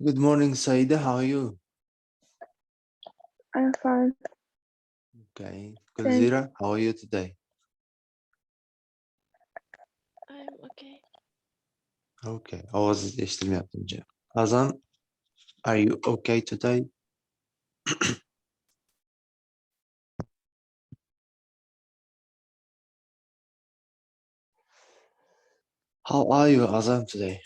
Good morning, Saida. How are you? I'm fine. Okay. Thanks. Kulzira, how are you today? I'm okay. Okay. Ovoz eshitilmayapti uncha. Azam, are you okay today? How are you, Azam, today?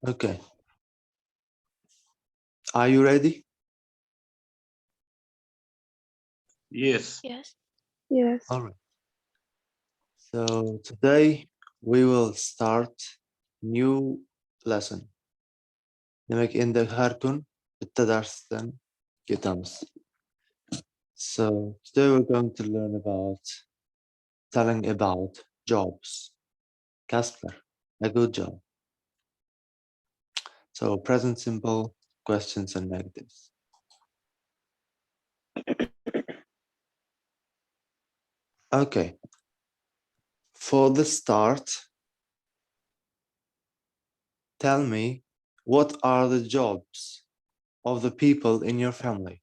Okay. Are you ready? Yes. Yes. Yes. All right. So today we will start new lesson. Demek endi har kun bitta darsdan ketamiz. So today we're going to learn about telling about jobs. Kasper, a good job. So present simple, questions and negatives. Okay. For the start, tell me, what are the jobs of the people in your family?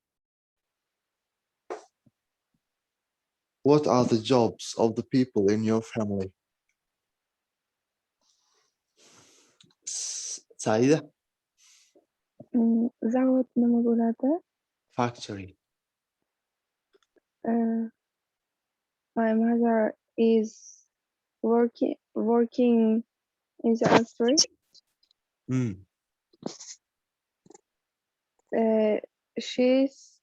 What are the jobs of the people in your family? Saida? Zavod nima bo'ladi? Factory. My mother is working in the factory. Hmm. She's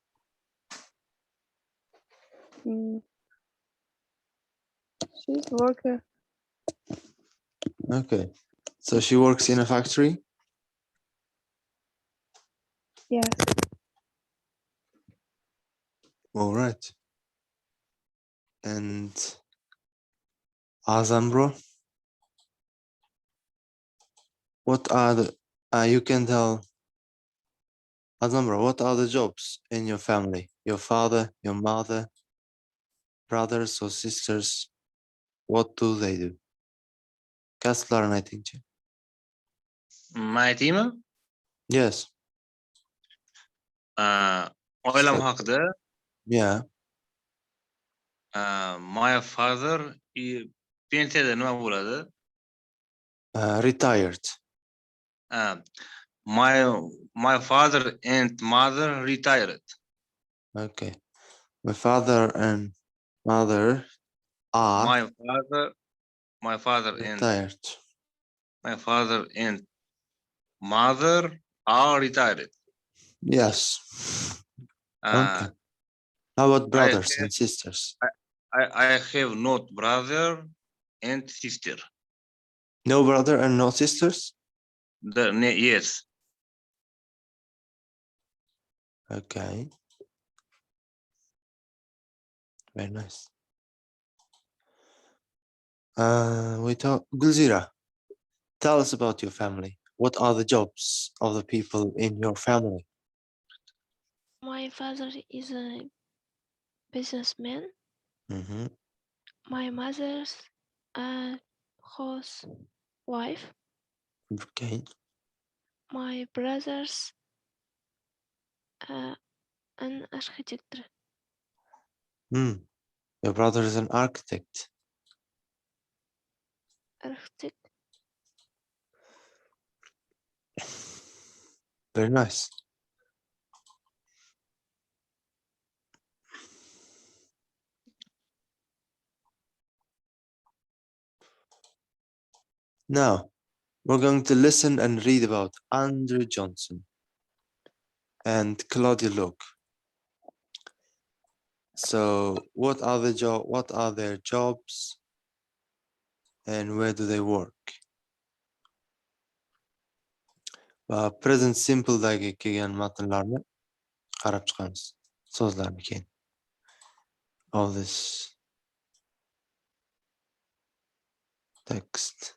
she's worker. Okay. So she works in a factory? Yes. All right. And Azam, bro? What are the, you can tell, Azam, bro, what are the jobs in your family? Your father, your mother, brothers or sisters? What do they do? Kaslarni aytingchi. Aytaymi? Yes. Oilam haqida. Yeah. My father pensiyada nima bo'ladi? Retired. My father and mother retired. Okay. My father and mother are My father retired. my father and mother are retired. Yes. Okay. How about brothers and sisters? I have not brother and sister. No brother and no sisters? Yes. Okay. Very nice. We talk Gulzira. Tell us about your family. What are the jobs of the people in your family? My father is a businessman. Mm-hmm. My mother's a housewife. Okay. My brother's an architect. Your brother is an architect. Very nice. Now, we're going to listen and read about Andrew Johnson and Claudia Locke. So, what are their jobs and where do they work? Present simple dagi kelgan matnlarni qarab chiqamiz. So'zlarni keyin. All this text.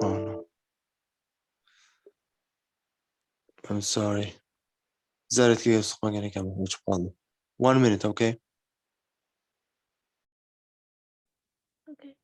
Oh no. I'm sorry. Zaryadkaga suqib qolgan ekanman, o'chib qoldi. 1 minute, okay? Okay.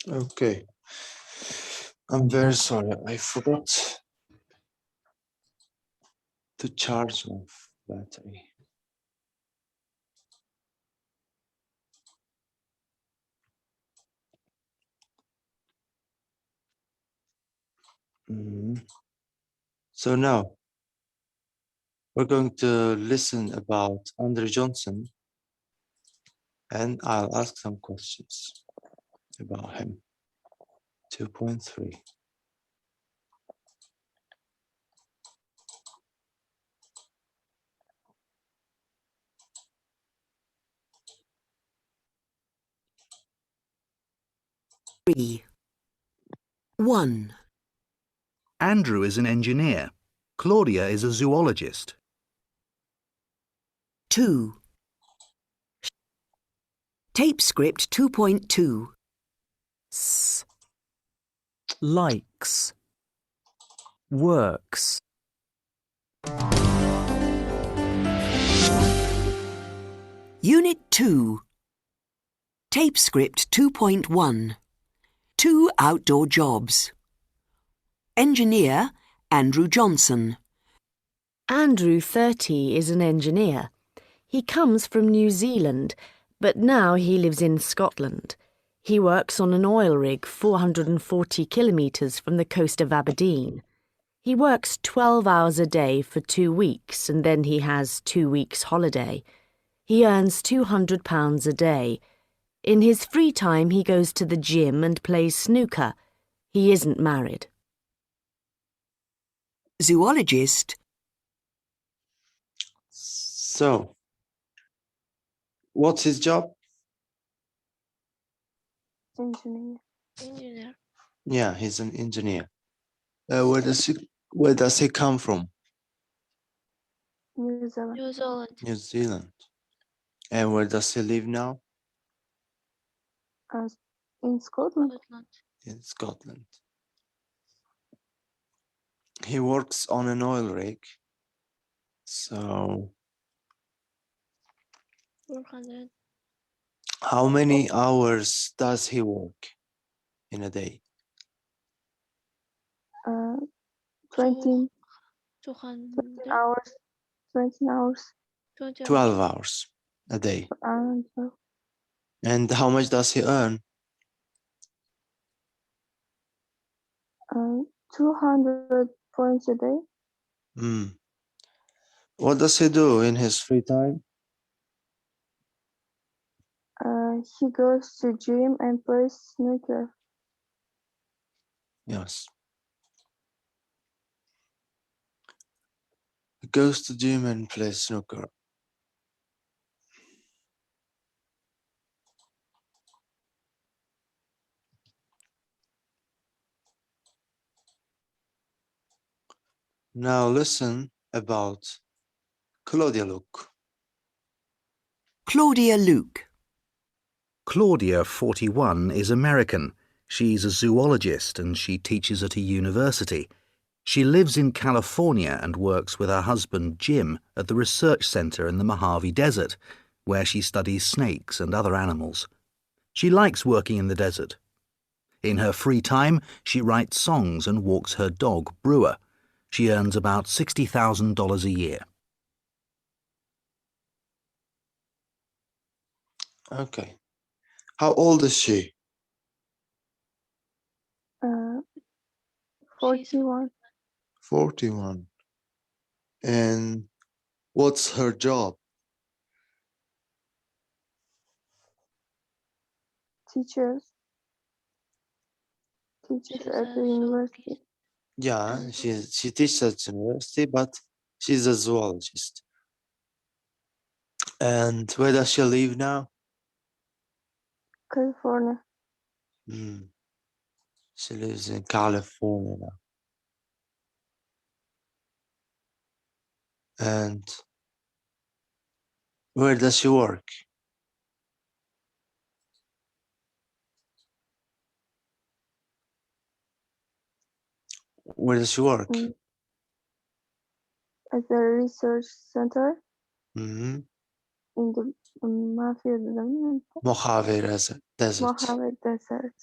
Okay. I'm very sorry. I forgot to charge my battery. Mhm. So now we're going to listen about Andrew Johnson, and I'll ask some questions about him. 2.3. Three. 1. Andrew is an engineer. Claudia is a zoologist. 2. Tape script 2.2. Likes, works, Unit 2. Tape script 2.1. 2 outdoor jobs. Engineer, Andrew Johnson. Andrew, 30, is an engineer. He comes from New Zealand, but now he lives in Scotland. He works on an oil rig 440 kilometres from the coast of Aberdeen. He works 12 hours a day for 2 weeks and then he has 2 weeks holiday. He earns £200 a day. In his free time he goes to the gym and plays snooker. He isn't married. Zoologist. So, what's his job? Engineer. Engineer. Yeah, he's an engineer. Where does he come from? New Zealand. New Zealand. New Zealand. And where does he live now? In Scotland. In Scotland. He works on an oil rig. So, 400. how many hours does he work in a day? 20 200. hours. 20 hours. 20 hours. 12 hours a day. And And how much does he earn? 200 points a day. Hmm. What does he do in his free time? He goes to gym and plays snooker. Yes. He goes to gym and plays snooker. Now listen about Claudia Luke. Claudia Luke. Claudia, 41, is American. She's a zoologist and she teaches at a university. She lives in California and works with her husband Jim at the research center in the Mojave Desert, where she studies snakes and other animals. She likes working in the desert. In her free time, she writes songs and walks her dog, Brewer. She earns about $60,000 a year. Okay. How old is she? 41. 41. And what's her job? Teachers at the university. Yeah, she teaches at university, but she's a zoologist. And where does she live now? California. She lives in California now. And where does she work? Where does she work? At the research center Mm-hmm. in the Mojave Desert. Mojave Desert.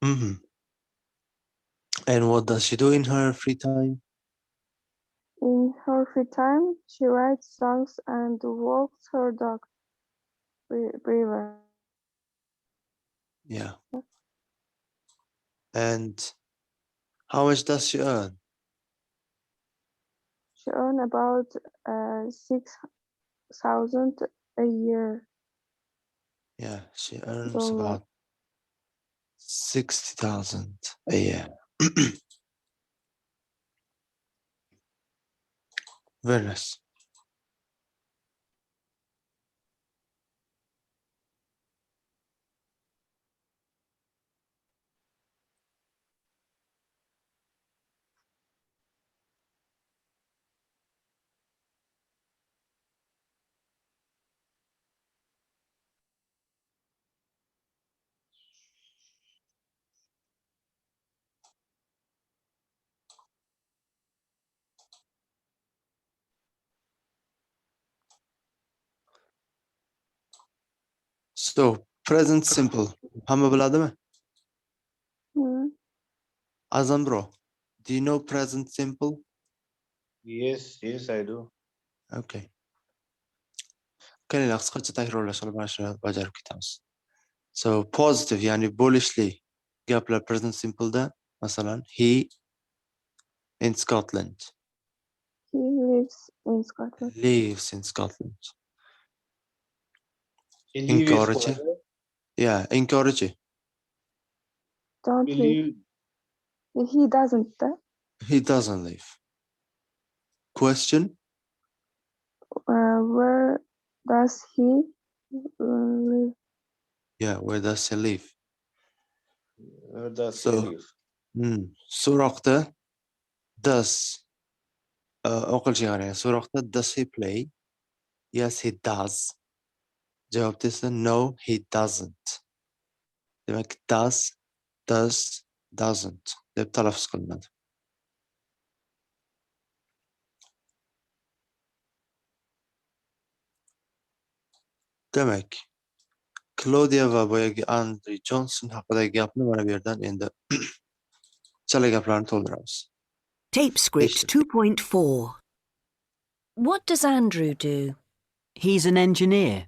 Mhm. And what does she do in her free time? In her free time, she writes songs and walks her dog, Brewer. Yeah. And how much does she earn? She earns about 6,000 a year. Yeah, she earns Dollar. about 60,000 a year. Very nice. So, present simple. Hamma biladimi? Hmm. Azam bro, do you know present simple? Yes, I do. Okay. Kelinglar qisqacha takrorlash qilib mana shuni bajarib ketamiz. So, positive, ya'ni bo'lishli gaplar present simple'da, masalan, he in Scotland, He lives in Scotland. lives in Scotland. He Encourage. Yeah, encourage. Don't live. He doesn't. He doesn't live. Question. Where does he live? Yeah, where does he live? Where does So, he live? So'roqda does o'qilishga qarang. So'roqda does he play? Yes, he does. Javobda esa no, he doesn't. Demak, does, doesn't deb talaffuz qilinadi. Demak, Claudia va boyagi Andrew Johnson haqidagi gapni mana bu yerdan endi chala gaplarni to'ldiramiz. Tape script 2.4. What does Andrew do? He's an engineer.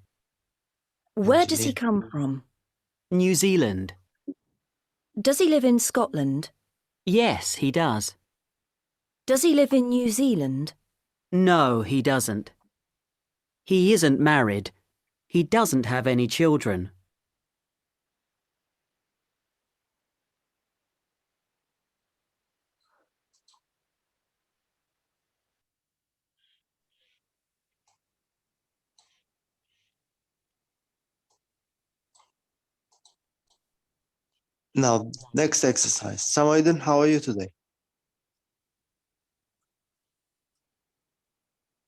Where does he Engineer. come from? New Zealand. Does he live in Scotland? Yes, he does. Does he live in New Zealand? No, he doesn't. He isn't married. He doesn't have any children. Now, next exercise. Samaydin, how are you today?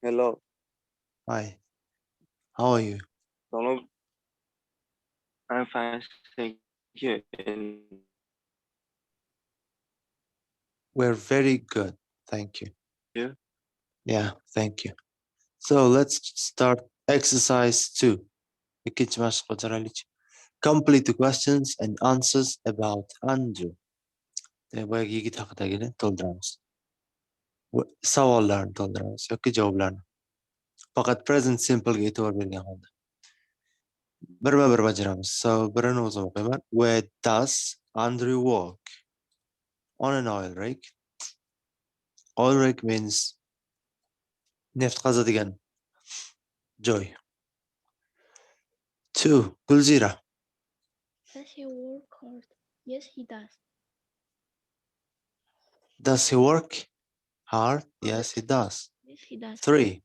Hello, Hi. How are you? Donald. I'm fine, thank you. And We're very good. Thank you. you? Yeah, thank you. So let's start exercise 2. Ikkinchi mashq bajaraylik. Complete the questions and answers about Andrew. Boyagi yigit haqidagini to'ldiramiz. Savollarni to'ldiramiz yoki javoblarni. Faqat present simple ga e'tibor bergan holda. Birma-bir bajaramiz. So, birini o'zim o'qiyman. Where does Andrew work? On an oil rig. Oil rig means neft qazadigan joy. 2. Gulzira. Does he work hard? Yes, he does. Does he work hard? Yes, he does. Yes, he does. 3.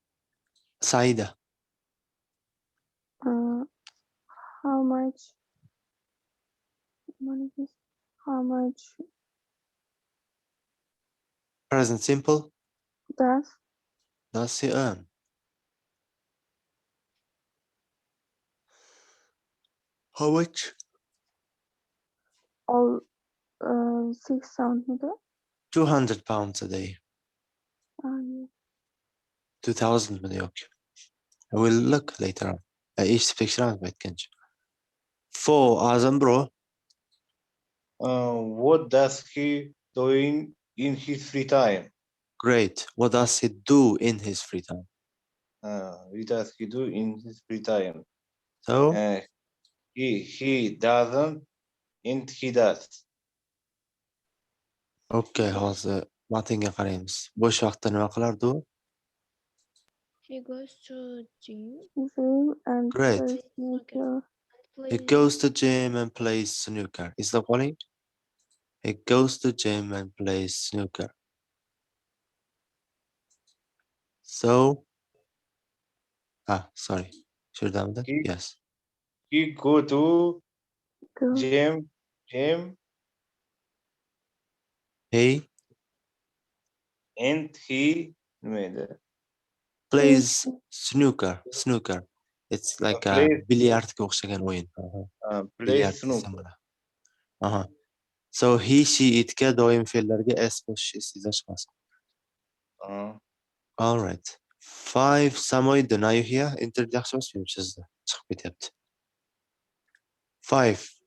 Saida. How much? How much Present simple. does he earn? How much? all 6,000? 200 pounds a day. 2000 mı yok. I will look later on. Eshitib tekshiramiz aytgancha. 4. Azam bro. What does he doing in his free time? Great. What does he do in his free time? What does he do in his free time? So, He doesn't and he does. okay, hozir matnga qaraymiz. Bo'sh vaqtda nima qilardi u? He goes to gym Gym and Great. play snooker. and He plays goes to gym and plays snooker. Eslab qoling. He goes to gym and plays snooker. So, sorry. Sherdamda? He- Yes. He go to Go. gym He and he nima edi? plays snooker. Snooker. It's like a Plays- bilyardga o'xshagan o'yin. Plays Bilyard snooker. desam bo'ladi. So he, she, itga doim fe'llarga s qo'shish esingizdan chiqmasin. All right. 5 Samoyda, now you here? Internet yaxshi emas menimcha sizda. Chiqib ketyapti. 5.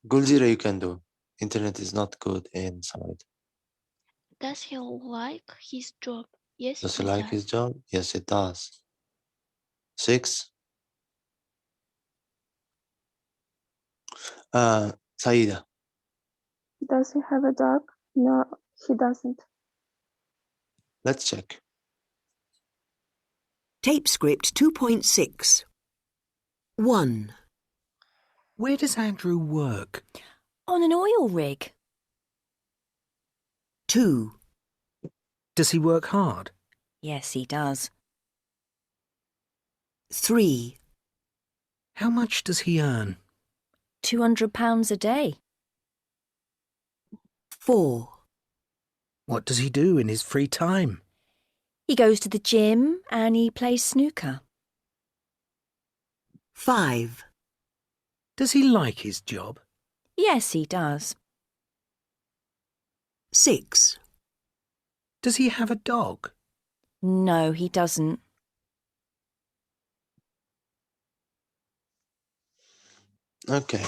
Gulzira, you can do. Internet is not good in Samoyda. Does he like his job? Yes, Does he he like does. his job? Yes, it does. 6. Saida. Does he have a dog? No, he doesn't. Let's check. Tape script 2.6. 1. Where does Andrew work? On an oil rig. 2. Does he work hard? Yes, he does. 3. How much does he earn? £200 a day. 4. What does he do in his free time? He goes to the gym and he plays snooker. 5. Does he like his job? Yes, he does. 6. Does he have a dog? No, he doesn't. Okay.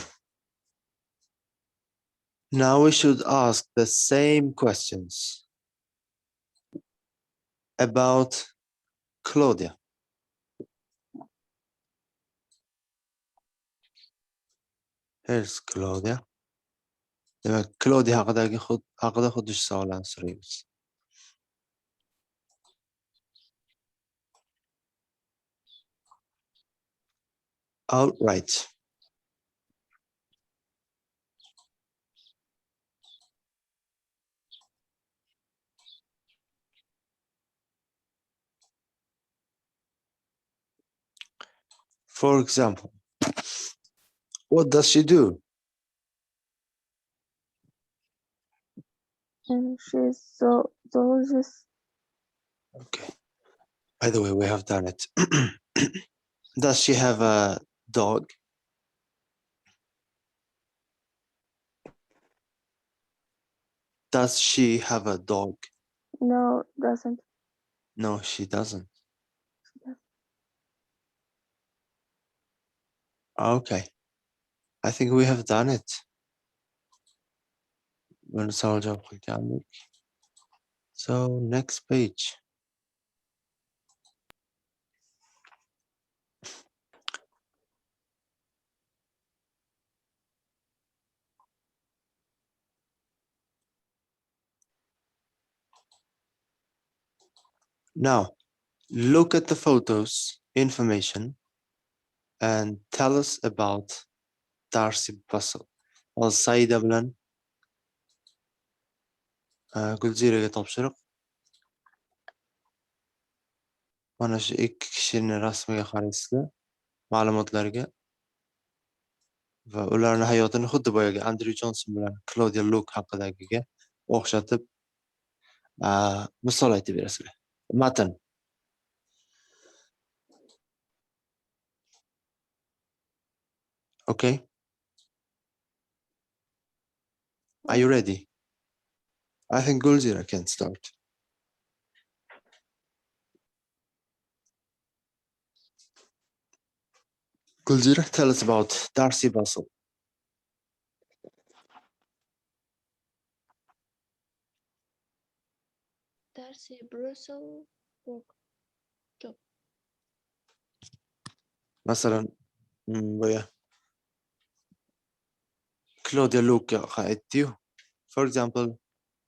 Now we should ask the same questions about Claudia. Here's Claudia. Demak, Claudia haqida xuddi shu savollarni so'raymiz. All right. For example, what does she do? And she's zoologist. Okay. By the way, we have done it. Does she have a dog? Does she have a dog? No, doesn't. No, she doesn't. Okay. I think we have done it. So next page. Now, look at the photos, information, and tell us about Darsi Basel. Or Saida bilan Gulziraga topshiriq. Mana shu ikki kishining rasmiga qaraysizlar, ma'lumotlarga va ularning hayotini xuddi boyagi Andrew Johnson bilan Claudia Luke haqidagiga o'xshatib misol aytib berasizlar. Matn. Okay? Are you ready? I think Gulzira can start. Gulzira, tell us about Darsni Basel. Darsni Brussels work job. Masalan, boya Claudia Luca qaaytdiyu. For example,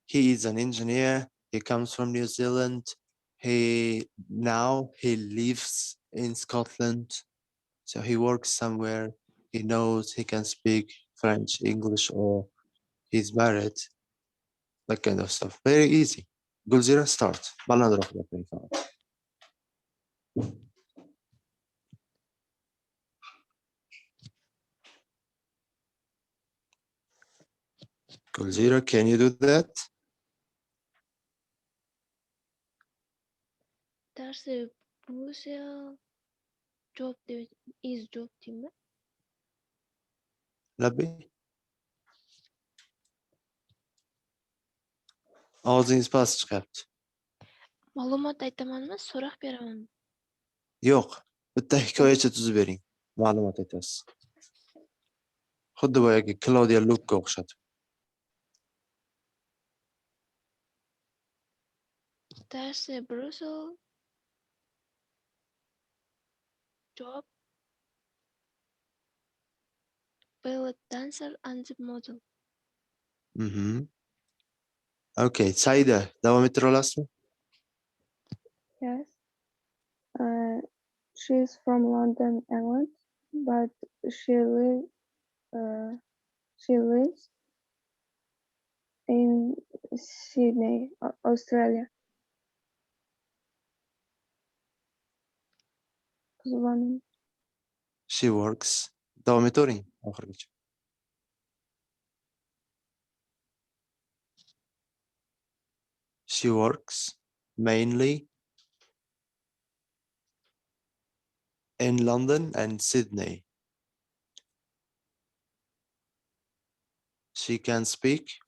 he is an engineer. He comes from New Zealand. He lives in Scotland. So he works somewhere. He knows he can speak French, English, or he's married. That kind of stuff. Very easy. Gulzira, start. Balla nروح لك. Gulzira, can you do that? Darsni Brussels job is job team. Labbi? Og'zingiz past chiqyapti. Ma'lumot aytamanmi, so'roq beramanmi? Yo'q, bitta hikoyacha tuzib bering. Ma'lumot aytasiz. Xuddi boyagi Claudia Luca o'xshatib. Darsni Brussels job ballet dancer and model. Okay, Saida, davom ettira olasizmi? Yes. She's from London, England, but she lives in Sydney, Australia. She works. Davom etavering oxirigacha. She works mainly in London and Sydney. She can speak.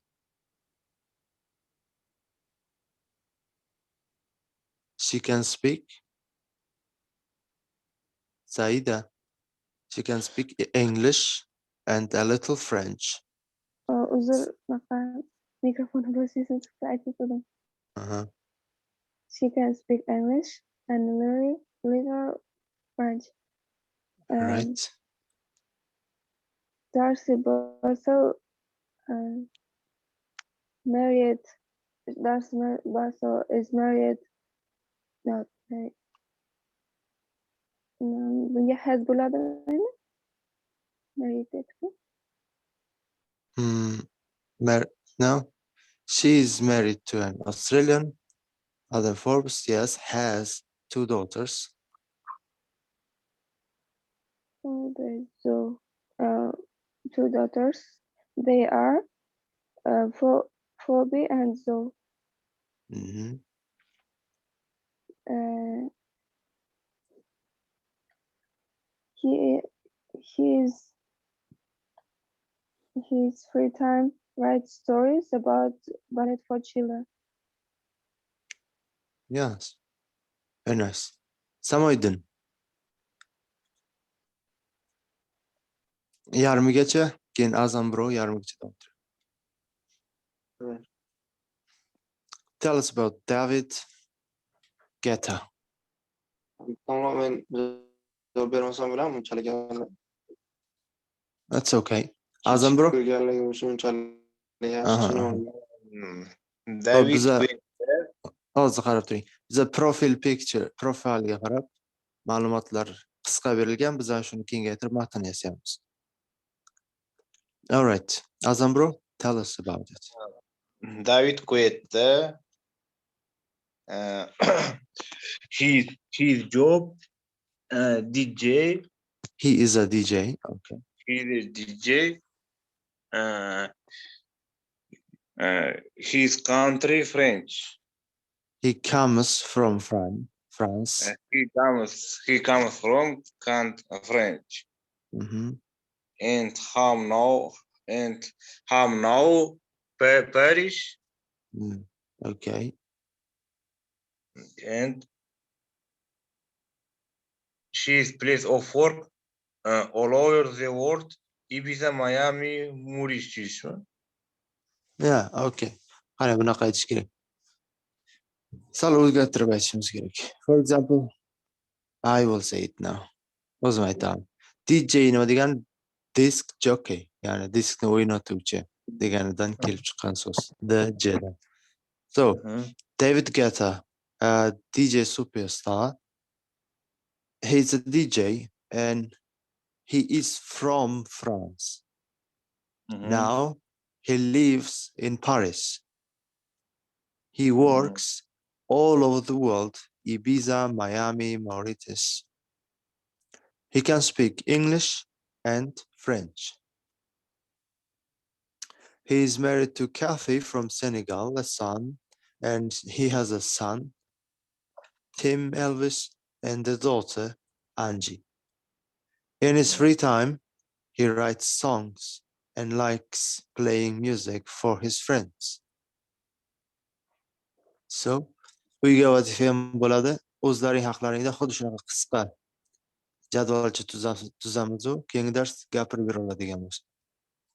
She can speak. Saida. She can speak English and a little French. Uzr, mikrofonni bo'lsangiz chiqsa aytib o'tdim. She can speak English and little French. Right. Darsni Basel married. Darsni Basel is married. Not married. Bunga has bo'ladimi? Married etmi? No, she is married to an Australian. Other Forbes, yes, has 2 daughters. So, 2 daughters. They are Phoebe and Zoe. His free time writes stories about ballet for children. Yes, very nice. Samoydin. Yarmigacha, keyin Azam bro yarmigacha davom ettiradi. Tell us about David Guetta. Men javob bermasam bo'ladimi bunchalik? That's okay. Azam bro. Ko'rganligim shunchalik yaxshi. David hozir qarab turing. Biza profilga qarab ma'lumotlar qisqa berilgan, biz shuni kengaytirib matn yasayapmiz. All right. Azam bro, tell us about it. David Guetta. His job DJ. He is a DJ. Okay. He is DJ. His country French. He comes from France. He comes from French. And how now Paris. Okay. And she's place of work all over the world. Ibiza, Miami, Mauritius. Yeah, okay. Qara bunaqa aytish kerak. Sal o'zgartirib aytishimiz kerak. For example, I will say it now. O'zim aytaman. DJ nima degani? Disc jockey, ya'ni diskni o'ynatuvchi deganidan kelib chiqqan so'z. DJ dan. So, David Guetta, a DJ superstar. He's a DJ and he is from France. Now he lives in Paris. He works all over the world, Ibiza, Miami, Mauritius. He can speak English and French. He is married to Kathy from Senegal, a son, and he has a son, Tim Elvis, and a daughter, Angie. In his free time, he writes songs and likes playing music for his friends. So, uyga vazifa ham bo'ladi. O'zlaring haqlaringda xuddi shunaqa qisqa jadvalcha tuzamiz-u, keyingi dars gapirib bera oladigan bo'lsa.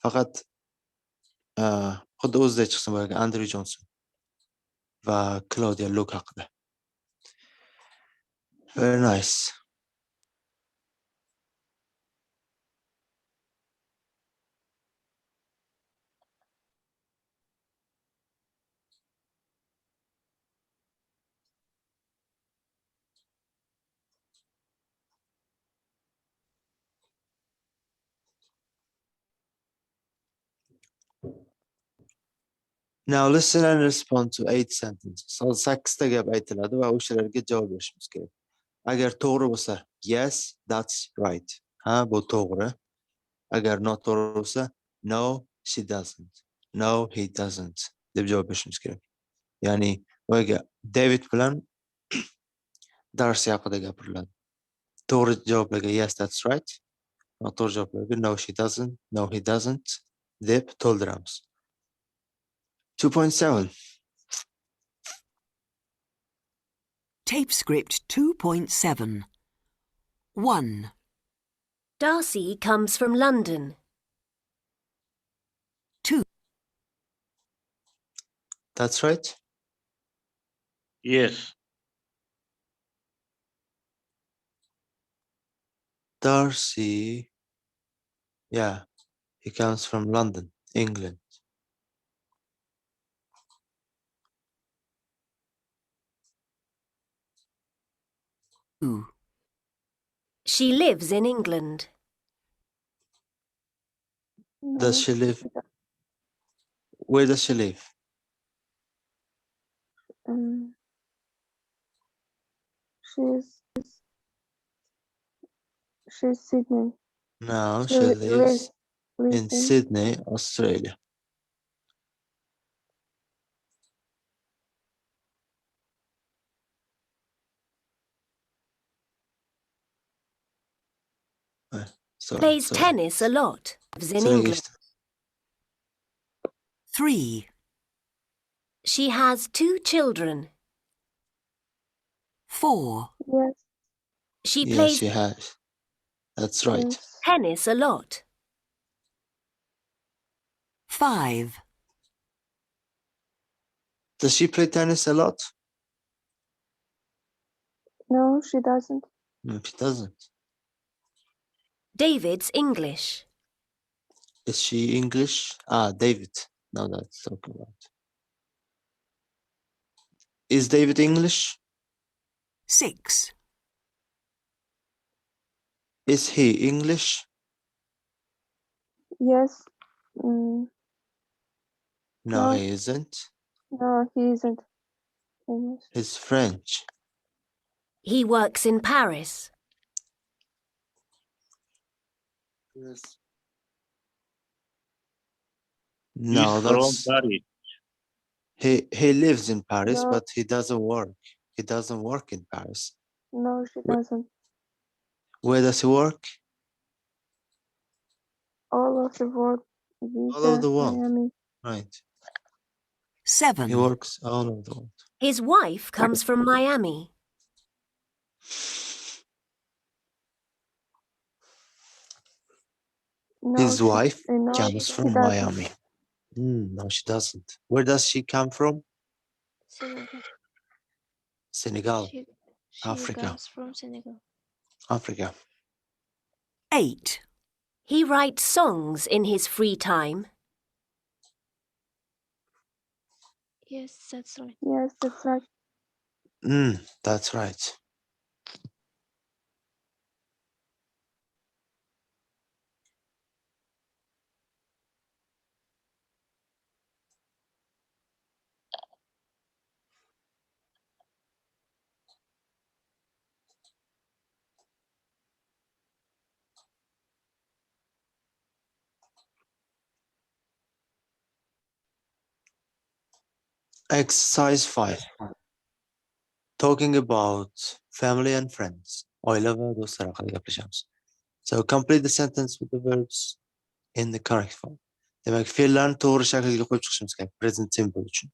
Faqat xuddi o'zida chiqsin boyagi Andrew Johnson va Claudia Luke haqida. Very nice. Now listen and respond to 8 sentences. 8 ta gap aytiladi va o'shalarga javob berishimiz kerak. Agar to'g'ri bo'lsa, yes, that's right. Ha, bu to'g'ri. Agar noto'g'ri bo'lsa, no, she doesn't. No, he doesn't. deb javob berishimiz kerak. Ya'ni, boyagi David bilan Darsni haqida gapiriladi. To'g'ri javoblarga yes, that's right. Noto'g'ri javoblarga no, she doesn't. No, he doesn't deb to'ldiramiz. 2.7. Tape script 2.7. 1, Darcy comes from London. 2, That's right. Yes. Darcy, yeah, he comes from London, England. She lives in England. Does she live? Where does she live? She's Sydney. No, She she lives lives in in Sydney, Australia. Plays tennis a lot. Lives in Sorry, England. 3, She has 2 children. 4, Yes. She yes, plays she has. That's right. Yes. tennis a lot. 5, Does she play tennis a lot? No, she doesn't. No, she doesn't. David's English. Is she English? Ah, David. No, that's talking about. Is David English? 6, Is he English? Yes. No, No. he isn't. No, he isn't English. He's French. He works in Paris. Yes. He's No, from that's Paris. he lives in Paris, No. but he doesn't work. He doesn't work in Paris. No, she Wh- doesn't. Where does he work? All of the world. All over the world. Miami. Right. 7, He works all over the world. His wife comes from Miami. No, His wife no, comes she from doesn't. Miami. No, she doesn't. Where does she come from? Senegal. Senegal, She Africa. comes from Senegal. Africa. 8. He writes songs in his free time. Yes, that's right. Yes, that's right. That's right. Exercise 5. Talking about family and friends. Oila va do'stlar haqida gaplashamiz. So complete the sentence with the verbs in the correct form. Demak, fe'llarni to'g'ri shaklga qo'yib chiqishimiz kerak present simple uchun.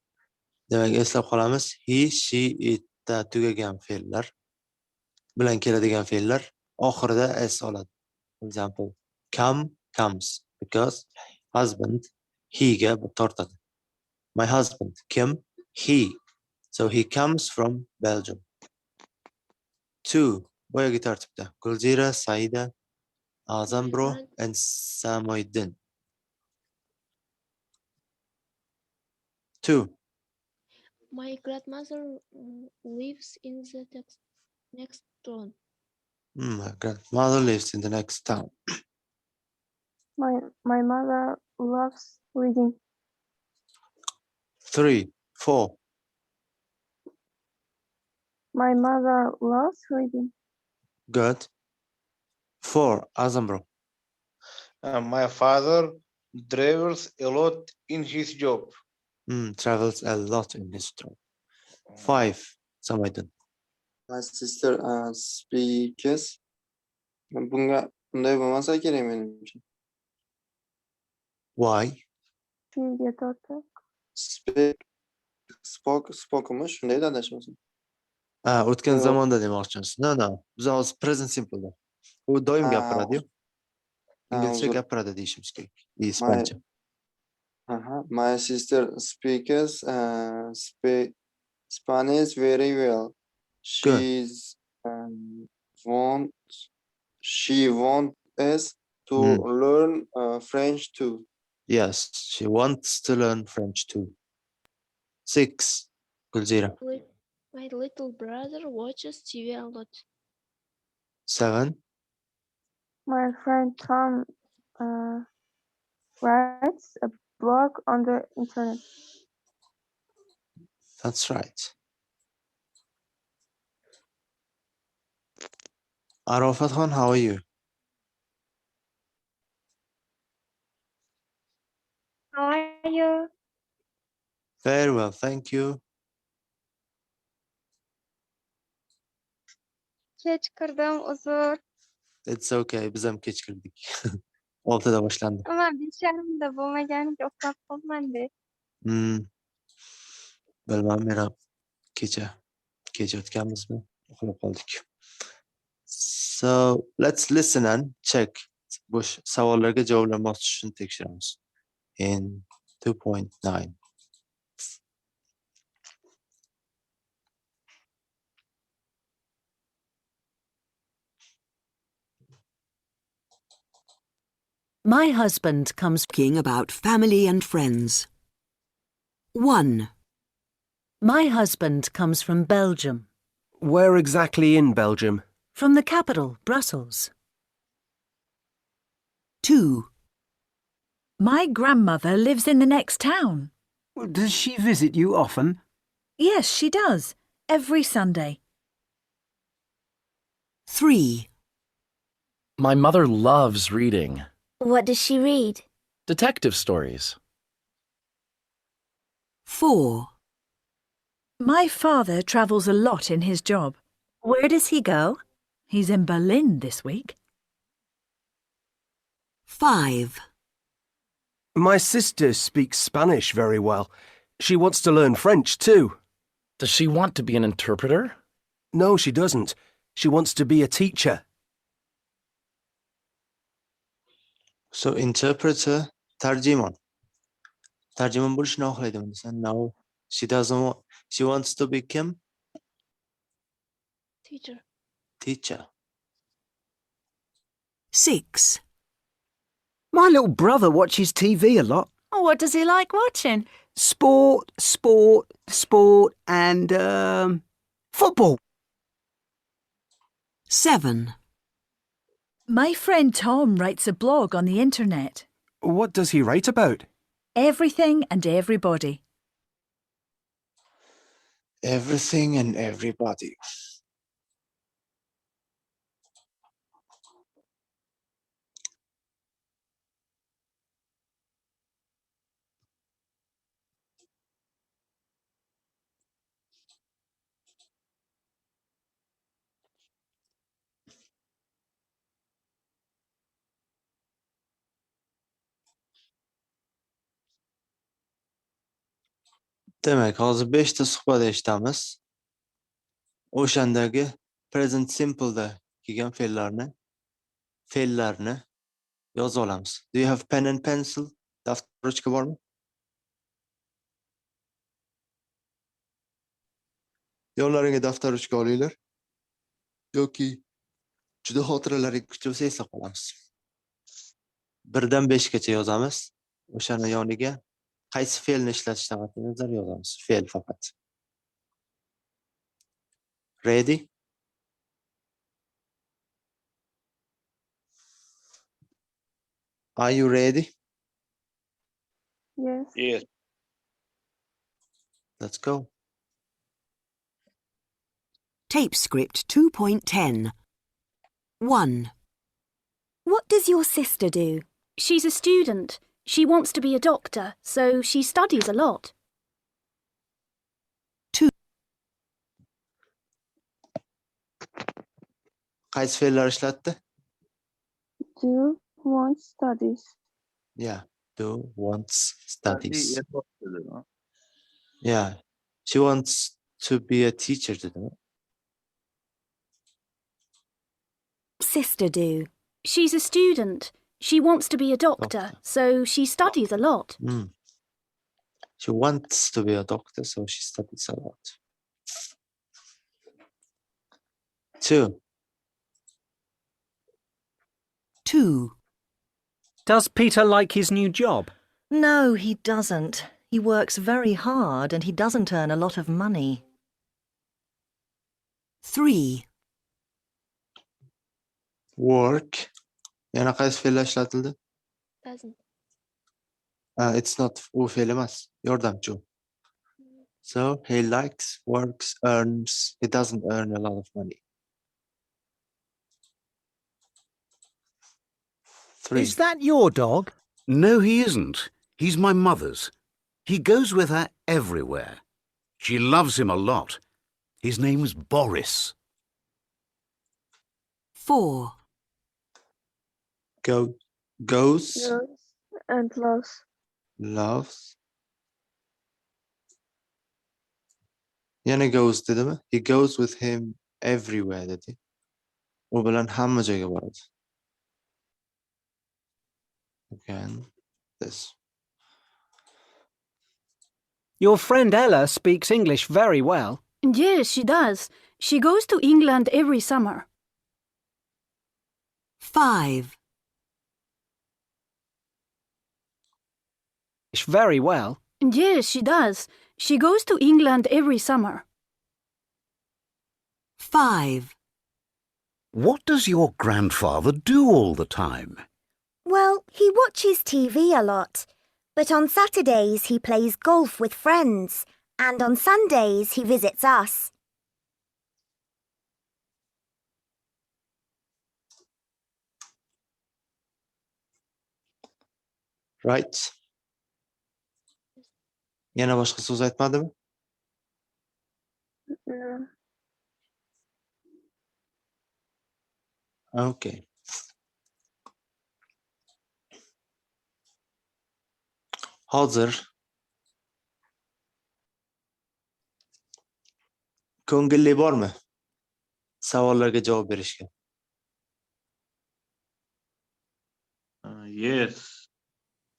Demak, eslab qolamiz. He, she, itda tugagan fe'llar bilan keladigan fe'llar oxirida s oladi. For example, come, comes, because husband he ga tortadi. My husband, Kim, he. So he comes from Belgium. 2. Boyagi tartibda. Gulzira, Saida, Azambro, and Samoiddin. 2. My grandmother lives in the next town. My grandmother lives in the next town. My mother loves reading. 3. 4. My mother loves reading. Good. 4. Azambro. My father travels a lot in his job. Travels a lot in his job. 5. Samoiddin. My sister speaks. Bunga bunday bo'lmasa kerak menimcha. Why? She'ga tortdi. Spoke'mi shunday adashmasam. O'tgan zamonda demoqchimiz. No. Biz hozir present simple'da. U doim gapiradi-yu. Inglizcha gapiradi deyishimiz kerak. Ispancha. My sister speaks Spanish very well. She wants us to learn French too. Yes, she wants to learn French too. 6. Gulzira. My little brother watches TV a lot. 7. My friend Tom writes a blog on the internet. That's right. Arafat Khan, how are you? How are you? Very well, thank you. Kech kirdim, uzr. It's okay, biz ham kech kirdik. 6da boshlandi. Ama 5:30da bo'lmaganiga uxlab qolmanda. Bilmam, men ham kecha o'tganmizmi? Uxlab qoldik. So, let's listen and check. Bo'sh savollarga javoblar mos tushishini tekshiramiz. In 2.9. My husband comes Talking about family and friends. 1. My husband comes from Belgium. Where exactly in Belgium? From the capital, Brussels. 2. My grandmother lives in the next town. Does she visit you often? Yes, she does. Every Sunday. 3. My mother loves reading. What does she read? Detective stories. 4. My father travels a lot in his job. Where does he go? He's in Berlin this week. 5. My sister speaks Spanish very well. She wants to learn French too. Does she want to be an interpreter? No, she doesn't. She wants to be a teacher. So interpreter, tarjimon. Tarjimon bo'lishni xohlaydi desa, no. She doesn't want, she wants to be kim? Teacher. Teacher. 6. My little brother watches TV a lot. Oh, what does he like watching? Sport, and, football. 7. My friend Tom writes a blog on the internet. What does he write about? Everything and everybody. Everything and everybody. Demak, hozir 5 ta suhbat eshitamiz. O'shandagi present simple'da kelgan fe'llarni yozib olamiz. Do you have pen and pencil? Daftar ruchka bormi? Yonlaringga daftar ruchka olinglar. Yoki juda xotiralaring kuchli bo'lsa eslab qolamiz. 1 dan 5 gacha yozamiz. O'shani yoniga qaysi fe'lni ishlatishdan qat'iy nazar yozamiz. Fe'l faqat. Ready? Are you ready? Yes. Yes. Let's go. Tape script 2.10. 1. What does your sister do? She's a student. She wants to be a doctor, so she studies a lot. 2. Qaysi fe'llar ishlatdi? Do want studies. Yeah, do wants studies. Yeah, she wants to be a teacher dedimi? Sister do? She's a student. She wants to be a doctor, so she studies a lot. She wants to be a doctor, so she studies a lot. 2. 2. Does Peter like his new job? No, he doesn't. He works very hard and he doesn't earn a lot of money. 3. Work. Yana qaysi fe'llar ishlatildi? Doesn't. It's not u fe'l emas, yordamchi. So he likes, works, earns. He doesn't earn a lot of money. 3. Is that your dog? No, he isn't. He's my mother's. He goes with her everywhere. She loves him a lot. His name's Boris. 4. Goes. Goes and loves. Loves. Yana goes dedimi? He goes with him everywhere dedi. U bilan hamma joyga boradi. Again, this. Your friend Ella speaks English very well. Yes, she does. She goes to England every summer. 5. Very well. Yes, she does. She goes to England every summer. 5. What does your grandfather do all the time? Well, he watches TV a lot. But on Saturdays he plays golf with friends. And on Sundays he visits us. Right. Yana boshqa so'z aytmadimi? No. Okay. Hozir ko'ngilli bormi? Savollarga javob berishga. Yes.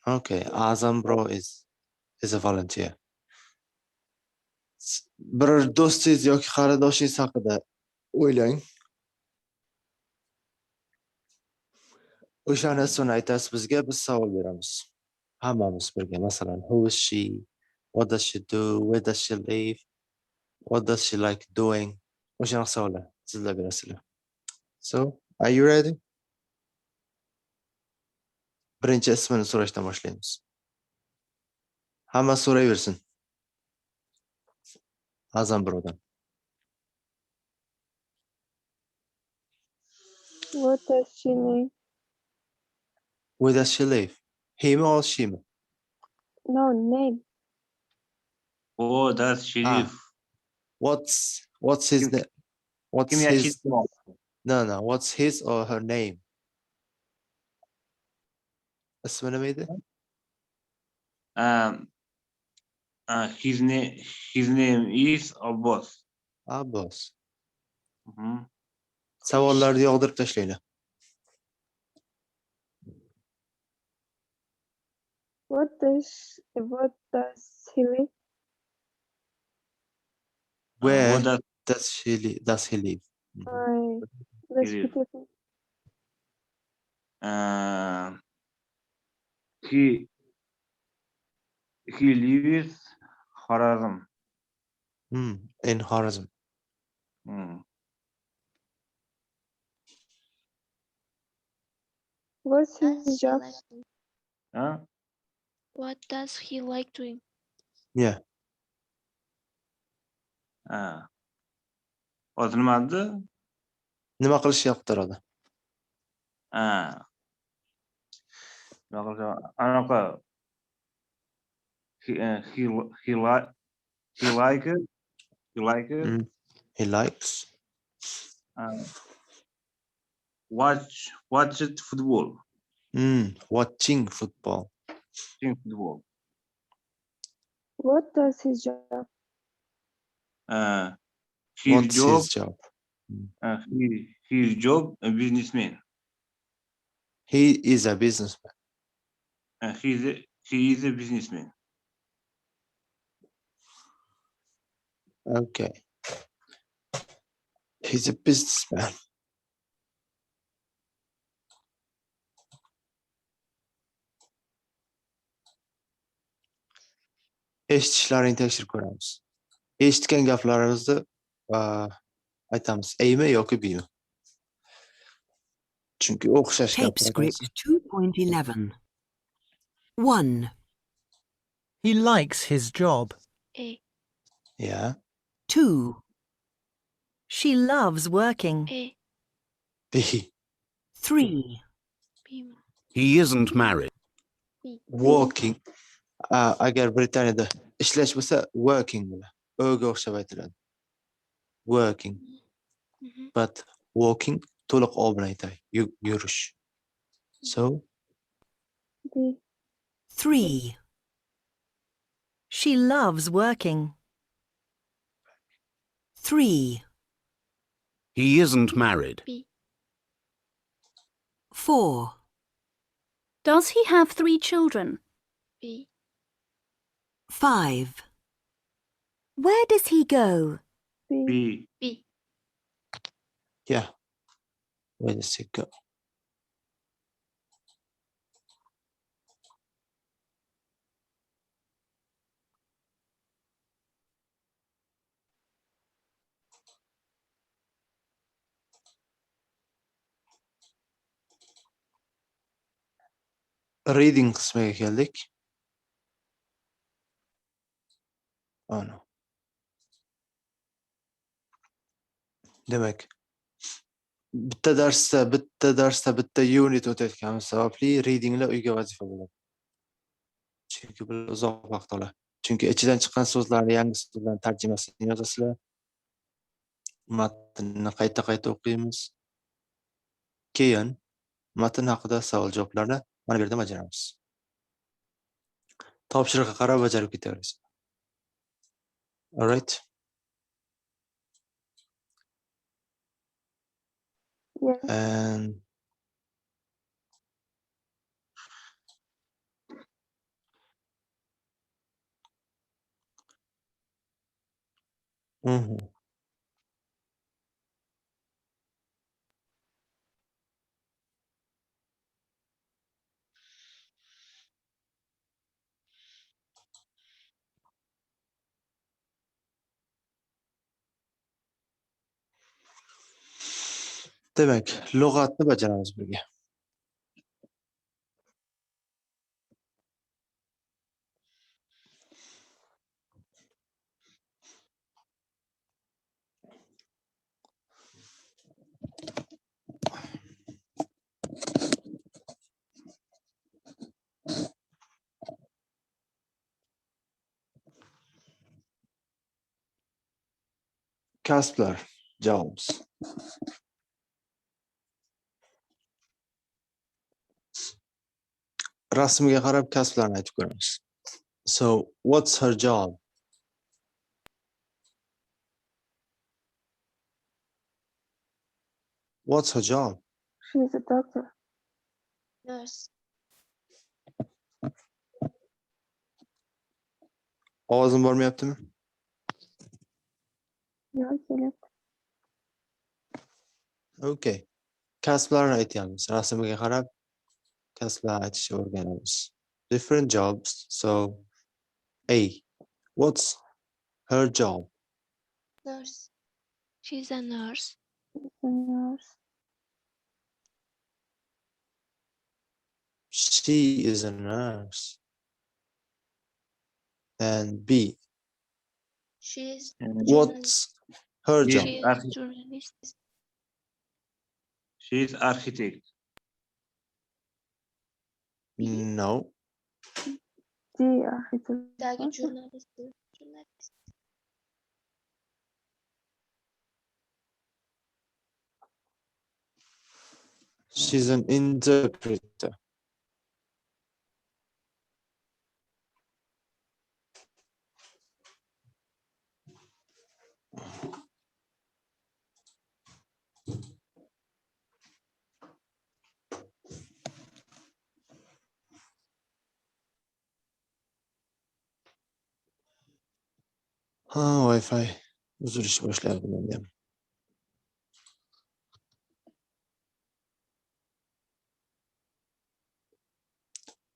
Okay, Azam bro is a volunteer. Bir do'stingiz yoki qarindoshingiz haqida o'ylang. O'shani ismini aytasiz bizga, biz savol beramiz. Hammamiz birga. Masalan, who is she? What does she do? Where does she live? What does she like doing? O'shanaqa savollar sizlar berasizlar. So, are you ready? Birinchi ismini so'rashdan boshlaymiz. Hamma so'rayversin. Azam birodan. What does she name? Where does she live? Him or she? No, name. Oh, does she live? What's his name? What's Give me a his? sheet. No. What's his or her name? اسمه نميده؟ His name is Abbas. Abbas. Savollarni yog'dirib tashlanglar. What does he live? Where What does he live? Let's repeat it. He lives Khorazm. In Khorazm. What's his job? What does he like doing? Yeah. O'zi nima dedi? Nima qilishni yoqtiradi? Anaqa he like it. He likes watch it football. Watching football. What does his job? What's his job? His job a businessman. He is a businessman. He is a businessman. Okay. He's a businessman. Eshitishlarini tekshirib ko'ramiz. Eshitgan gaplarimizni aytamiz. Aymi yoki bimi? Chunki o'xshash Tape gaplar. script 2.11. 1. He likes his job. A. Yeah. 2. She loves working. A. B. 3. B. He isn't married. B. Working. Agar Britaniyada ishlash bo'lsa working bilan o'ga o'xshab aytiladi. Working. But walking to'liq o bilan aytadi. Yurish. So 3. She loves working. 3. He isn't married. B. 4. Does he have 3 children? B. 5. Where does he go? B. B. yeah. Where does it go? Reading qismiga keldik. Oh no. Demak, bitta darsda bitta unit o'tayotganimiz sababli readinglar uyga vazifa bo'ladi. Chunki bu uzoq vaqt oladi. Chunki ichidan chiqqan so'zlarni, yangi so'zlarni tarjimasini yozasizlar. Matnni qayta o'qiymiz. Keyin matn haqida savol-javoblarni mana bu yerda bajaramiz. Topshiriqqa qarab bajarib ketaverasiz. All right? Yes. And Mhm. Demak, lug'atni bajaramiz birga. Kasblar, jobs. Rasmga qarab kasblarni aytib ko'ramiz. So, what's her job? What's her job? She's a doctor. Nurse. Ovozim bormayaptimi? Yo'q, kelyapti. Okay. Kasblarni aytyapmiz. Rasmga qarab kasblarni aytishni o'rganamiz. Different jobs. So, A. What's her job? Nurse. She's a nurse. She's a nurse. She is a nurse. And B. She's What's her She's job? She's archi- journalist. She's architect. No. D. Architect. Dagi journalist. Journalist. She's an interpreter. Wi-Fi uzilish boshladi menda ham.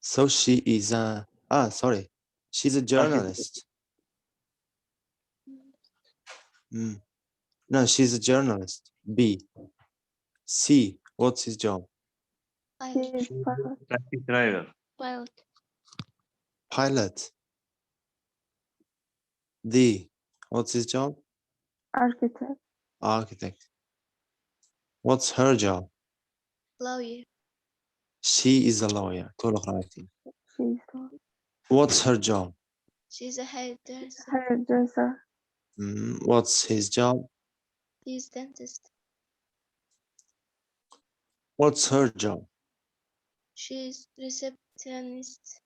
So she is a sorry. She's a journalist. No, she's a journalist. B. C. What's his job? She's pilot. Taxi driver. Pilot. Pilot. D. What's his job? Architect. Architect. What's her job? Lawyer. She is a lawyer. To'liqroq ayting. She's a What's her job? She's a hairdresser. hairdresser. What's his job? He's dentist. What's her job? She's receptionist.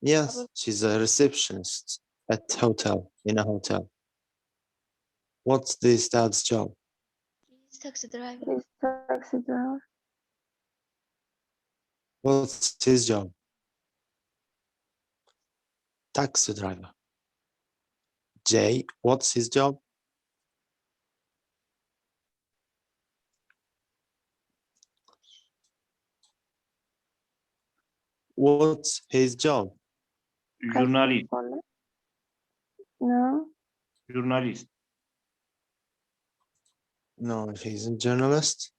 Yes, she's a receptionist at in a hotel. What's this dad's job? She's taxi driver. She's taxi driver. What's his job? Taxi driver. J. What's his job? What's his job? Journalist. No. Journalist. No, he's a journalist.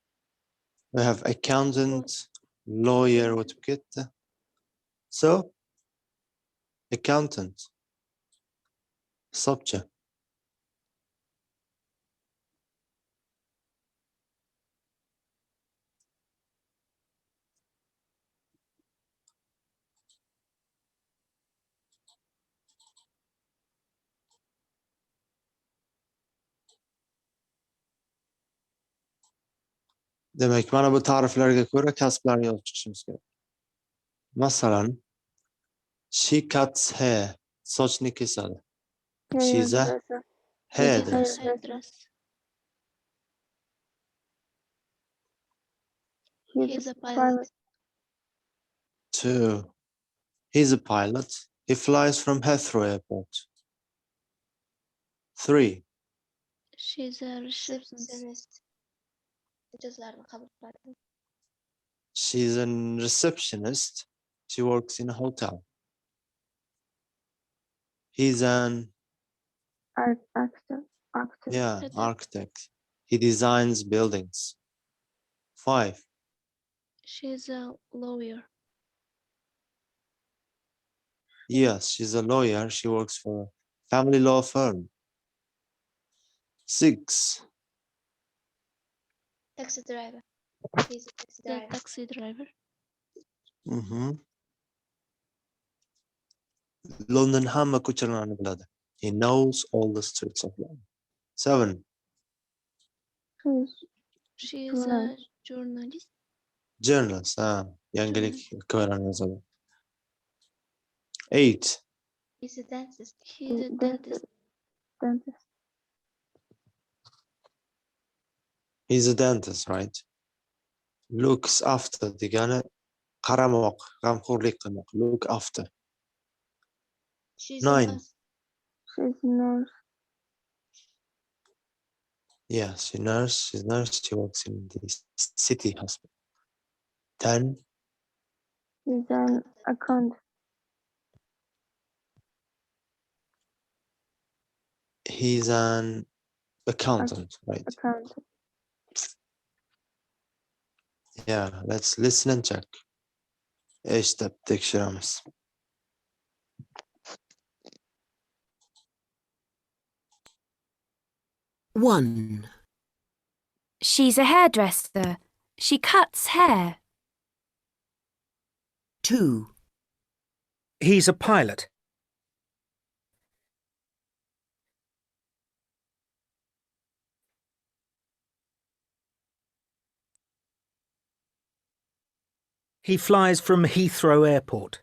We have accountant, lawyer, what we get. So, accountant. Subject. Demak, mana bu ta'riflarga ko'ra kasblarni yozib chiqishimiz kerak. Masalan, she cuts hair. Sochni kesadi. She's a hairdresser. Hairdresser. He's a pilot. 2. He's a pilot. He flies from Heathrow Airport. 3. She's a receptionist. Mijozlarni qabul qiladi. She's a receptionist. She works in a hotel. He's an architect. He designs buildings. 5. She's a lawyer. Yes, she's a lawyer. She works for a family law firm. 6. Taxi driver. He's a taxi driver. London hamma ko'chalarini biladi. He knows all the streets of London. 7. She's a journalist. Journalist. Yangilik ko'rani yozadi. 8. He's a dentist. He's a dentist. He's a dentist, right? Looks after degani qaramoq, g'amxo'rlik qilmoq. Look after. She's 9. She's a nurse. Yeah, she's nurse. She works in the city hospital. 10. He's an accountant. He's an accountant, right? Accountant. Yeah, let's listen and check. Eshitib tekshiramiz. One. She's a hairdresser. She cuts hair. 2. He's a pilot. He flies from Heathrow Airport.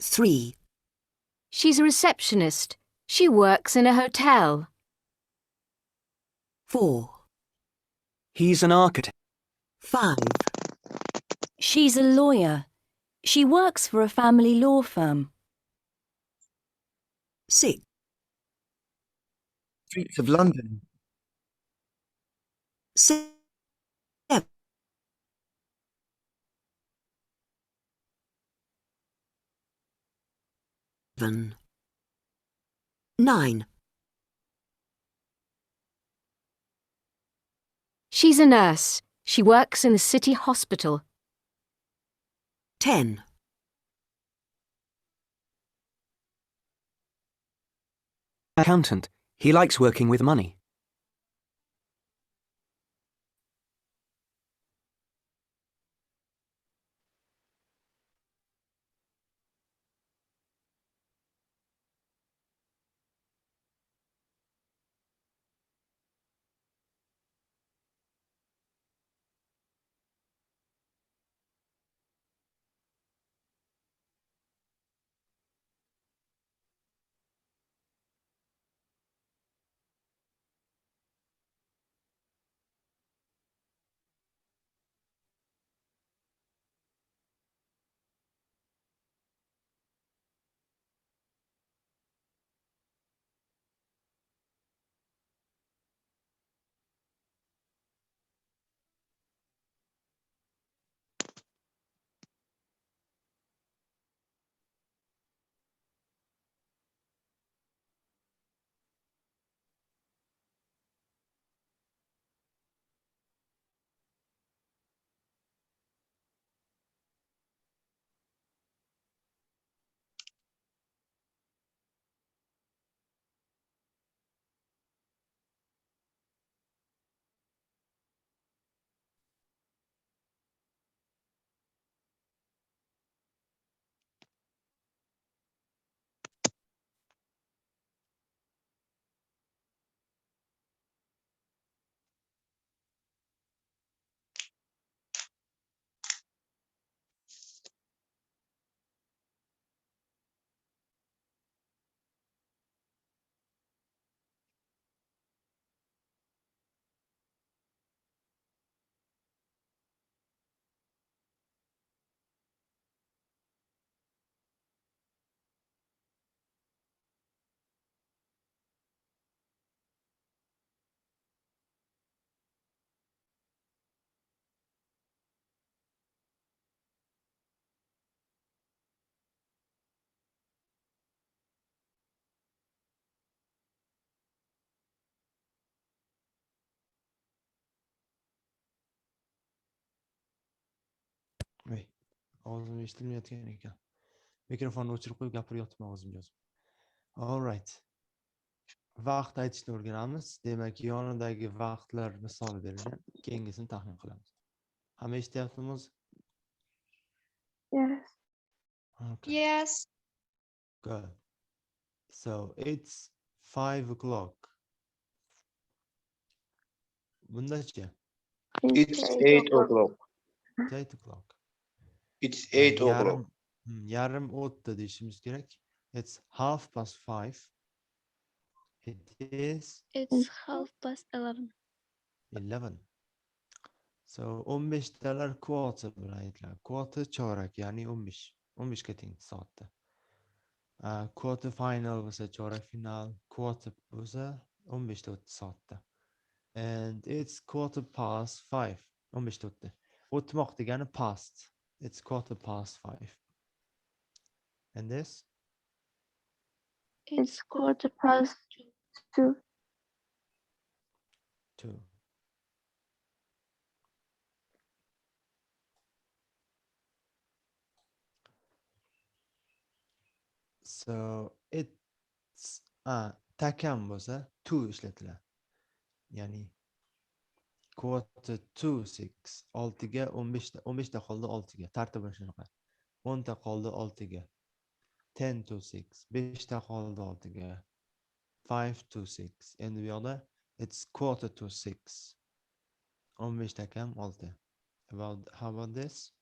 3. She's a receptionist. She works in a hotel. 4. He's an architect. 5. She's a lawyer. She works for a family law firm. 6. Streets of London. 7. 9. She's a nurse. She works in the city hospital. 10. Accountant. He likes working with money. Ovozim eshitilmayotgan ekan. Mikrofonni o'chirib qo'yib gapiryapman o'zimga o'zim. All right. Vaqt aytishni o'rganamiz. Demak, yonidagi vaqtlar misoli berilgan. Keyingisini taxmin qilamiz. Hamma eshityapsizmi? Yes. Okay. Yes. Good. So it's 5 o'clock. Bundachi? It's 8 o'clock. It's 8 o'clock. It's 8 o'clock. Yarim o'tdi deyishimiz kerak. It's 5:30. It is It's 11:30. 11. So 15 talar quarter bilan aytiladi. Quarter chorak, ya'ni 15. 15 ga teng soatda. Quarter final bo'lsa chorak final, quarter bo'lsa 15 ta o'tdi soatda. And it's 5:15. 15 ta o'tdi. O'tmoq degani past. It's 5:15. And this? It's 2:15. 2. So it's takam bo'lsa 2 ishlatiladi. Ya'ni 6:45. 6 ga 15 ta qoldi 6 ga. Tartibi shunaqa. 10 ta qoldi 6 ga. 10:06. 5 ta qoldi 6 ga. 5:06. Endi bu yoqda it's 5:45. 15 takam 6. How about this?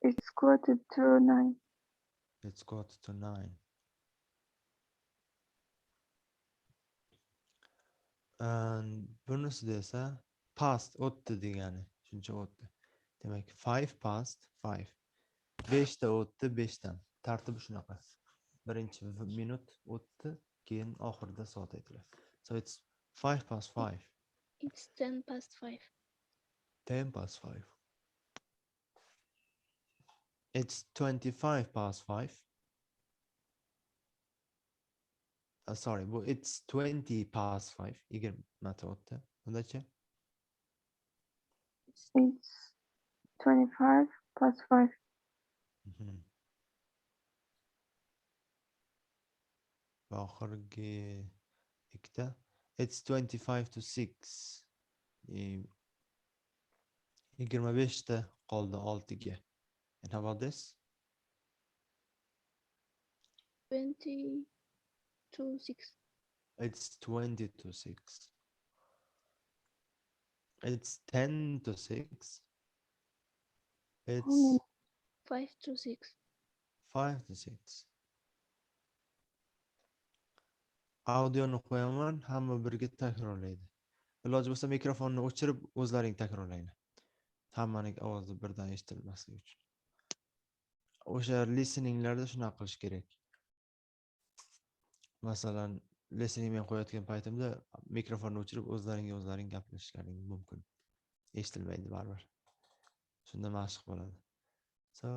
It's 9:45. It's 9:45. Bunisi desa past o'tdi degani, shuncha o'tdi. Demak 5:05. 5 ta o'tdi 5 dan. Tartibi shunaqa. Birinchi minut o'tdi, keyin oxirida soat aytiladi. So it's 5:05. It's 10:05. 10:05. It's 25:05. Sorry, but it's 20:05. 20 ta o'tdi. Bundachi? It's 25:05. Oxirgi ikkita. It's 25:06. 25 ta qoldi 6 ga. And how about this? 20:06. It's 20:06. It's 10:06. It's 5:06. 5:06. Audioni qo'yaman, hamma birga takrorlaydi. Iloji bo'lsa mikrofonni o'chirib o'zlaring takrorlanglar. Hammaning ovozi birdan eshitilmasligi uchun. O'sha listeninglarda shunaqa qilish kerak. Masalan, listening men qo'yayotgan paytimda mikrofonni o'chirib o'zlaring gaplashishlaring mumkin. Eshitilmaydi baribir. Shunda mashq bo'ladi. So,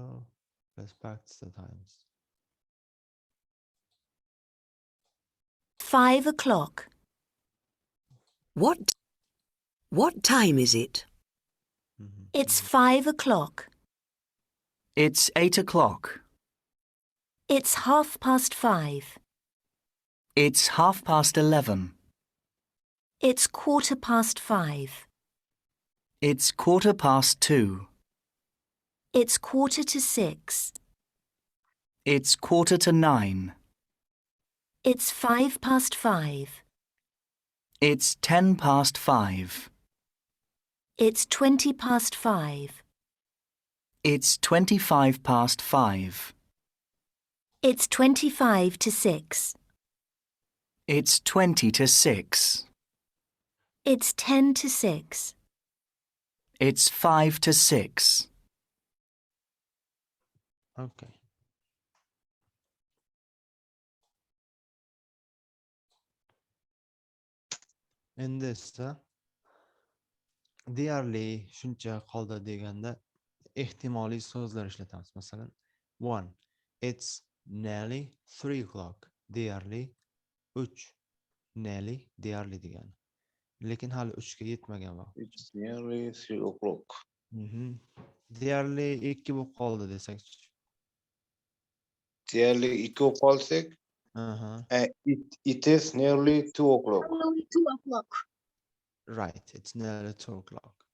let's practice the times. 5 o'clock. What time is it? It's 5 o'clock. It's 8 o'clock. It's 5:30. It's 11:30. It's 5:15. It's 2:15. It's 5:45. It's 9:15. It's 5:05. It's 5:10. It's 5:20. It's 5:25. It's 5:25. It's 6:20. It's 5:50. It's 5:55. Okay. Endi esa deyarli shuncha qoldi deganda ehtimoliy so'zlar ishlatamiz. Masalan, 1. It's nearly 3 o'clock. Deyarli 3. Nearly deyarli degani. Lekin hali 3 ga yetmagan vaqt. It's nearly 3 o'clock. Deyarli 2 bo'lib qoldi desak, deyarli 2 o'q qolsak, it is nearly 2 o'clock. Nearly 2 o'clock. Right, it's nearly 2 o'clock.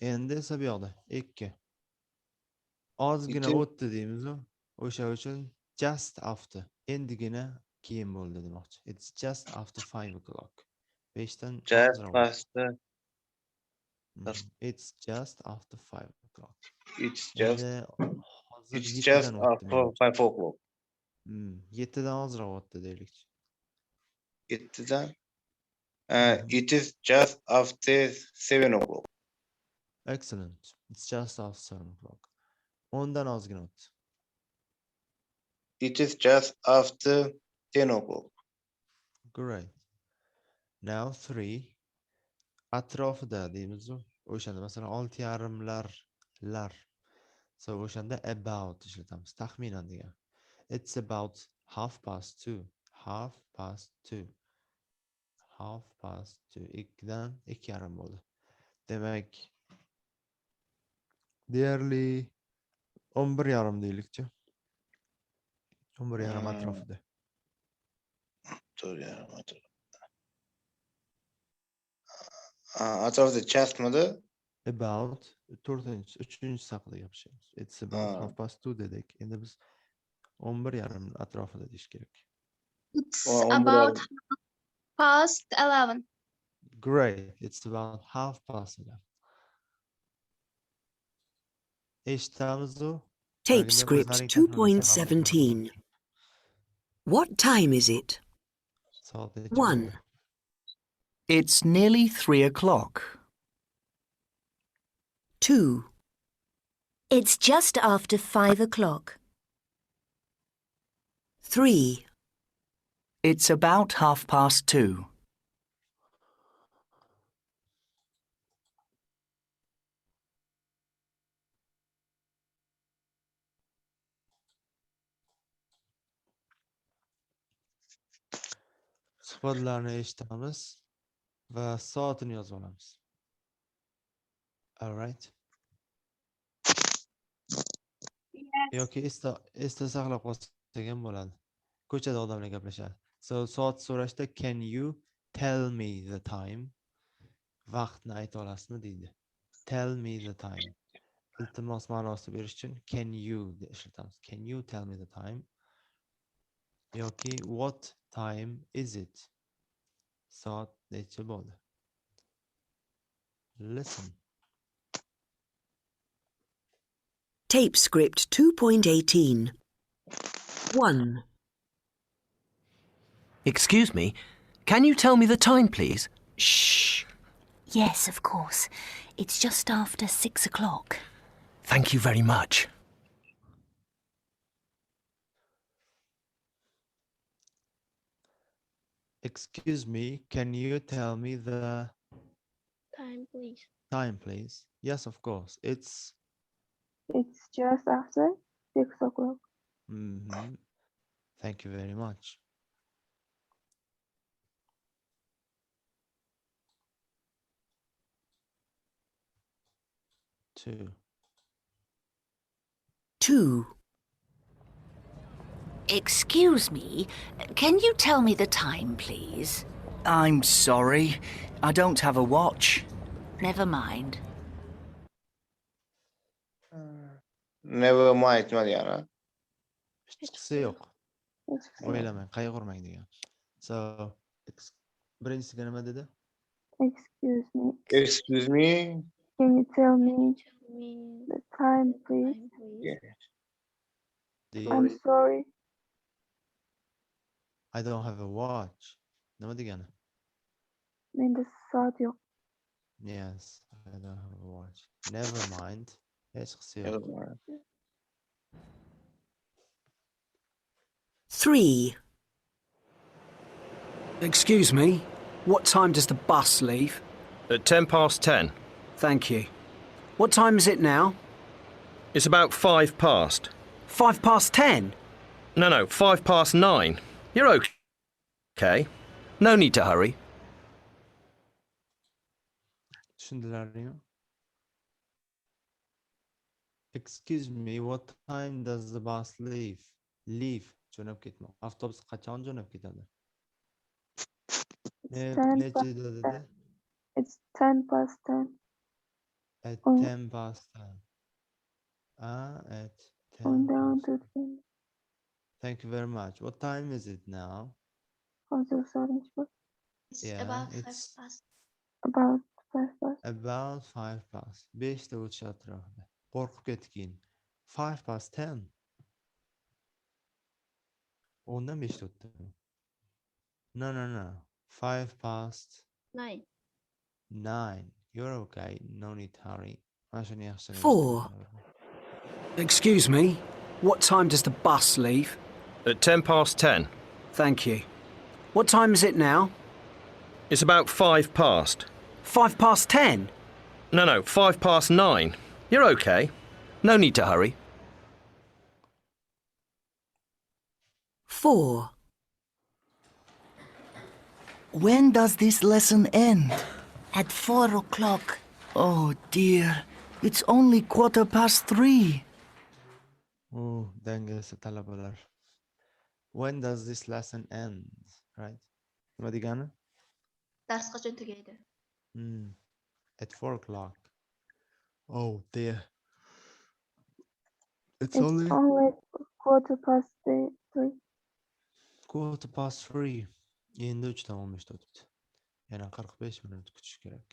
Endi esa bu yoqda 2. Ozgina It is- o'tdi deymiz. O'sha uchun just after. Endigina keyin bo'ldi demoqchi. It's just after 5 o'clock. 5dan Just ozroq. after. It's just after 5 o'clock. It's just Endi hozir it's 7dan just o'tdi. after 5 o'clock. 7dan ozroq o'tdi deylik. 7dan. It is just after 7 o'clock. Excellent. It's just after 7 o'clock. 10dan ozgina o'tdi. It is just after 10 o'clock. Great. Now 3. Atrofida deymiz. O'shanda masalan 6:30lar. So o'shanda about ishlatamiz. Taxminan degan. It's about 2:30. 2:30. 2:30. 2dan 2:30 bo'ldi. Demak, deyarli 11:30 deylikchi. 11:30 atrofida. 4:30 atrofida justmidi? About 3-chi safhada gapiramiz. It's about 2:30 dedik. Endi biz 11:30 atrofida deyish kerak. It's about 11:30. Great. It's about 11:30. Eshitamiz-u? Tape script 2.17. What time is it? 1. It's nearly 3 o'clock. 2. It's just after 5 o'clock. 3. It's about 2:30. Suhbatlarni eshitamiz va soatini yozib olamiz. All right. Yoki esda saqlab qolsak ham bo'ladi. Ko'chada odamlar gaplashadi. So soat so'rashda can you tell me the time? Vaqtni ayta olasizmi deydi. Tell me the time. Iltimos ma'nosini berish uchun can you deb ishlatamiz. Can you tell me the time? Yoki what time is it? Soat necha bo'ldi? Listen. Tape script 2.18. 1. Excuse me, can you tell me the time, please? Shh. Yes, of course. It's just after 6 o'clock. Thank you very much. Excuse me, can you tell me the Time, please. time, please? Yes, of course. It's just after 6 o'clock. Thank you very much. Two. 2. Excuse me, can you tell me the time, please? I'm sorry, I don't have a watch. Never mind. Never mind degani. Hechqisi yo'q. O'ylamang, qayg'urmang degan. So, birinchisiga nima dedi? Excuse me. Excuse me. Can you tell me the time, please? Yes. I'm sorry. I don't have a watch. Nima degani? Menda soat yo'q. Yes, I don't have a watch. Never mind. Hechqisi yo'q. 3. Excuse me, what time does the bus leave? At 10:10. Thank you. What time is it now? It's about 5:05. 10:05? No, 9:05. You're okay. No need to hurry. Tushundilarmi? Excuse me, what time does the bus leave? Leave. Jo'nab ketmoq. Avtobus qachon jo'nab ketadi? It's 10 Nechida past dedi? 10. It's 10 past 10. At On, 10 past 10. At 10 on down past. to 10. Thank you very much. What time is it now? Hozir soat nechi? It's Yeah, about it's 5 past. About 5 past. about 5 past. 5 ta o'tish atrofida. Qo'rqib ketgin. 5 past 10. O'ndan 5 ta o'tdi. No. 5 past 9. 9. You're okay. No need to hurry. Mana shuni yaxshi 4. Excuse me, what time does the bus leave? At 10 past 10. Thank you. What time is it now? It's about 5 past. 5 past 10? No, 5 past 9. You're okay. No need to hurry. 4. When does this lesson end? At 4 o'clock. Oh dear, it's only 3:15. Oh, dangasa talabalar. When does this lesson end? Right? Nima degani? Dars qachon tugaydi? At 4 o'clock. Oh dear. It's It's only only 3:15. 3:15. Endi 3:15 o'tibdi. Yana 45 minut kutish kerak.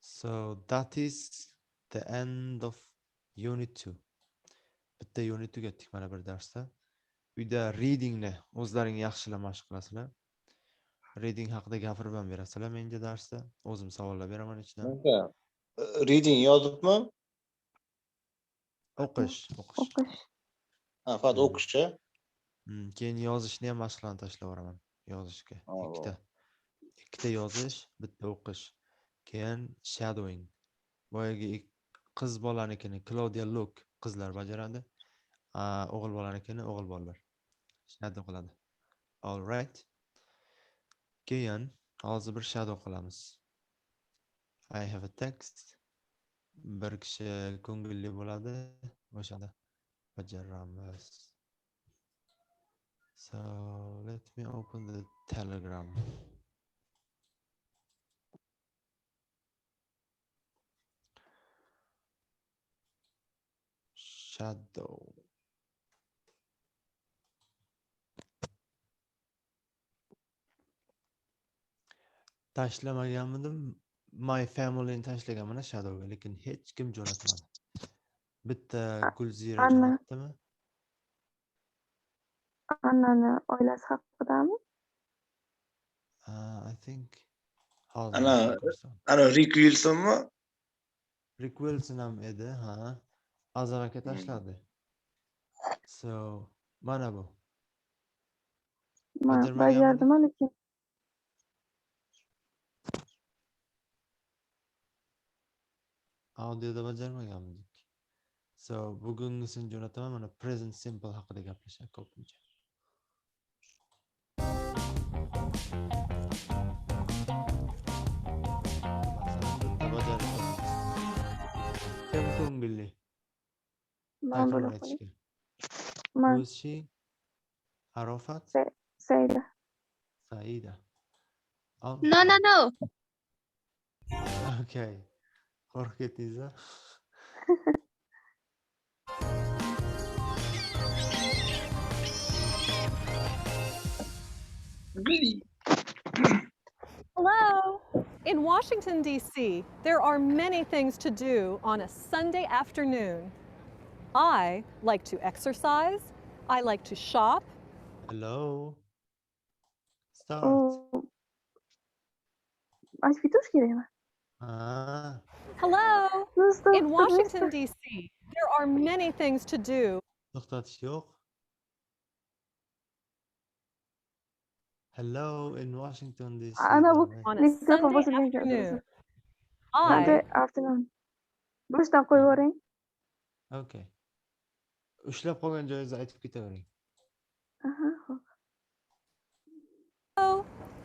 So that is the end of unit 2. Bitta unit tugatdik mana bir darsda. Uyda readingni o'zlaring yaxshilab mashq qilasizlar. Reading haqida gapirib ham berasizlar menga darsda. O'zim savollar beraman ichidan. Reading yozibmi? O'qish. Ha, faqat o'qishcha. Keyin yozishni ham mashqlarni tashlab yuboraman. Yozishga. Ikkita yozish, bitta o'qish. Keyin shadowing. Boyagi qiz bolanikini Claudia Luke qizlar bajaradi. O'g'il bolanikini o'g'il bolalar shadow qiladi. All right. Keyin hozir bir shadow qilamiz. I have a text. Bir kishi ko'ngilli bo'ladi, o'shada bajaramiz. So let me open the Telegram. Shadow. Tashlamaganmidim. My family'ni tashlaganman Shadowga, lekin hech kim jo'natmadi. Bitta Gulzira jo'natdimi? Annani oilasi haqidami? I think Ana Rick Wilsonmi? Rick Wilson ham edi, ha. Azam aka tashladi. So, mana bu. Bajardim lekin Audioda bajarmaganmidik. So, bugungisini jo'nataman, mana present simple haqida gaplashsak ko'pincha. Kim ko'ngilli? Who's she? Arafat? Saida. Oh. No. Okay. Qo'rqib ketdingizmi? Hello! In Washington, D.C., there are many things to do on a Sunday afternoon. I like to exercise. I like to shop. Hello. Start. Aytib kerakmi? Hello! In Washington, D.C., there are many things to do. To'xtatish yo'q. Hello in Washington, D.C. On a Sunday afternoon. Sunday afternoon. Boshdan qo'yib yuboring. Okay. Ushlab qolgan joyingizni aytib ketavering. Hello.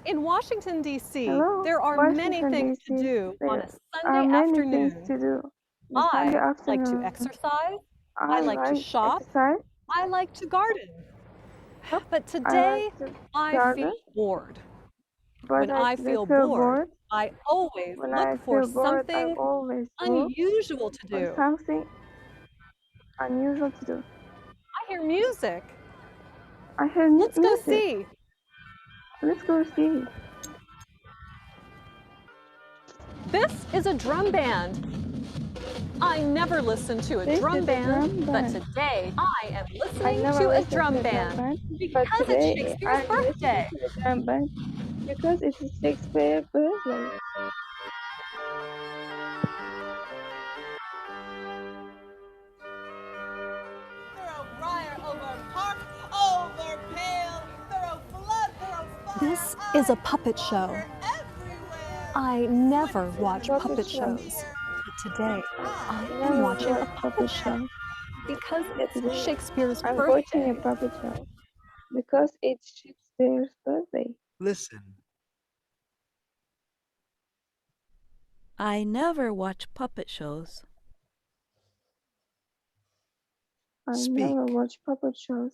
In Washington, D.C., there are many things to do on a Sunday afternoon. I like to exercise. I like to shop. exercise. I like to garden. But I today, like to I garden. feel bored. But When I feel bored, I always when look I for feel bored, I something always look unusual to for do. something unusual to do. I hear music. I hear Let's go music. see. Let's go see. This is a drum band. I never listen to a This drum is a band, drum but band. today I am I listening never to a listened drum to a drum band band, but because it's today Shakespeare's I'm listening birthday. to the drum band because it's Shakespeare's birthday. This is a puppet show. I never watch puppet shows, but today I am watching a puppet show because it's Shakespeare's I'm watching a birthday. puppet show because it's Shakespeare's birthday. Listen. I never watch puppet shows. I Speak. never watch puppet shows.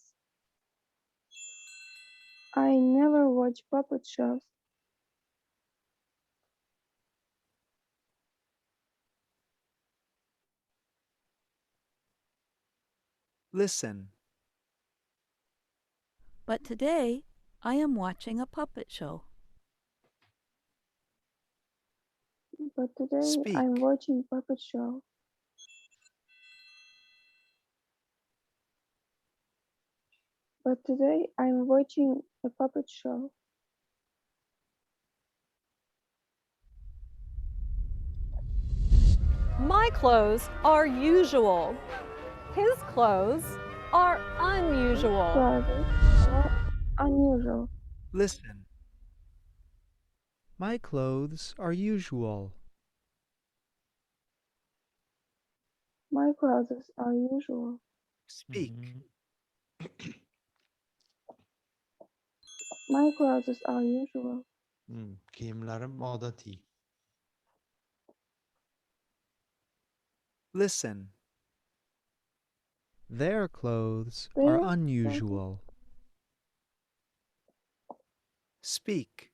I never watch puppet shows. Listen. But today, I am watching a puppet show. But today Speak. I'm watching puppet show. But today I'm watching a puppet show. My clothes are usual. His clothes are unusual. Clothes are unusual. Listen. My clothes are usual. My clothes are usual. Speak. My clothes are usual. Kiyimlarim odatiy. Listen. Their clothes Their are clothes- unusual. Speak.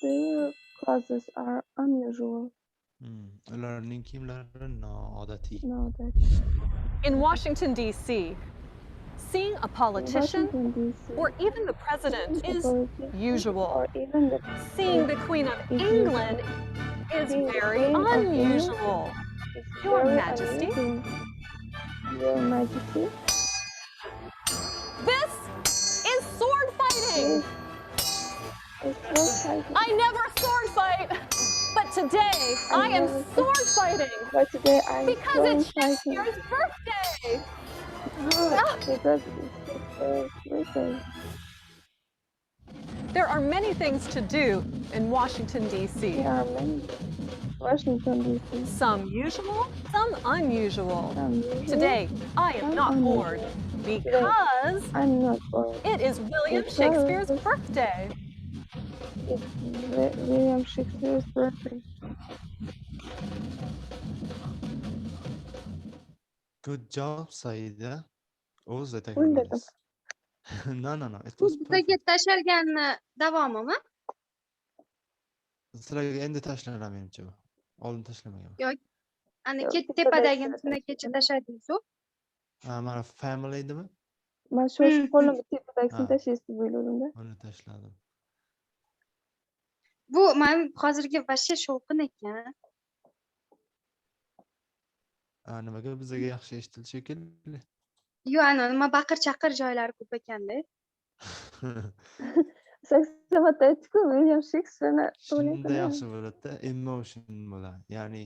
Their clothes are unusual. Ularning kiyimlari noodatiy. No, that In Washington, D.C., seeing a politician Washington D.C. or even the president seeing a is politician usual. or even the Seeing the Queen of is England is Seeing the very Queen of England unusual. is Your very Majesty, unusual. Your Majesty, this is sword fighting. is sword fighting. I never sword fight, but today I am never sword fighting But today I'm because sword it's fighting Shakespeare's birthday. because it's Shakespeare's birthday. There are many things to do in Washington, D.C. There are many Washington D.C. Some usual, some unusual. Some usual, Today, I am some not unusual. bored because I'm not bored. it is William Because Shakespeare's birthday. It's William Shakespeare's birthday. Good job, Saida. O'zi O'zida takrorlaysiz. No. It was perfect. Bizga tashalganni davomimi? Sizlarga endi tashlanar menimcha bu. Oldin tashlamagan. Yoki ana Yoki tepadagini tepadagi kecha tashladingiz-ku? Mana family edimi? Men shu qo'limni tepadagisini Ha. tashlaysiz deb o'yladim-da. Uni tashladim. Bu men hozirgi vasha shovqin ekan. Nimaga bizga yaxshi eshitilishi shekilli. Yo, ana nima baqir-chaqir joylari ko'p ekanda. Saksofonda aytdi-ku, William Shakespeare'ni Shunda yaxshi bo'ladi-da, emotion bo'ladi. Ya'ni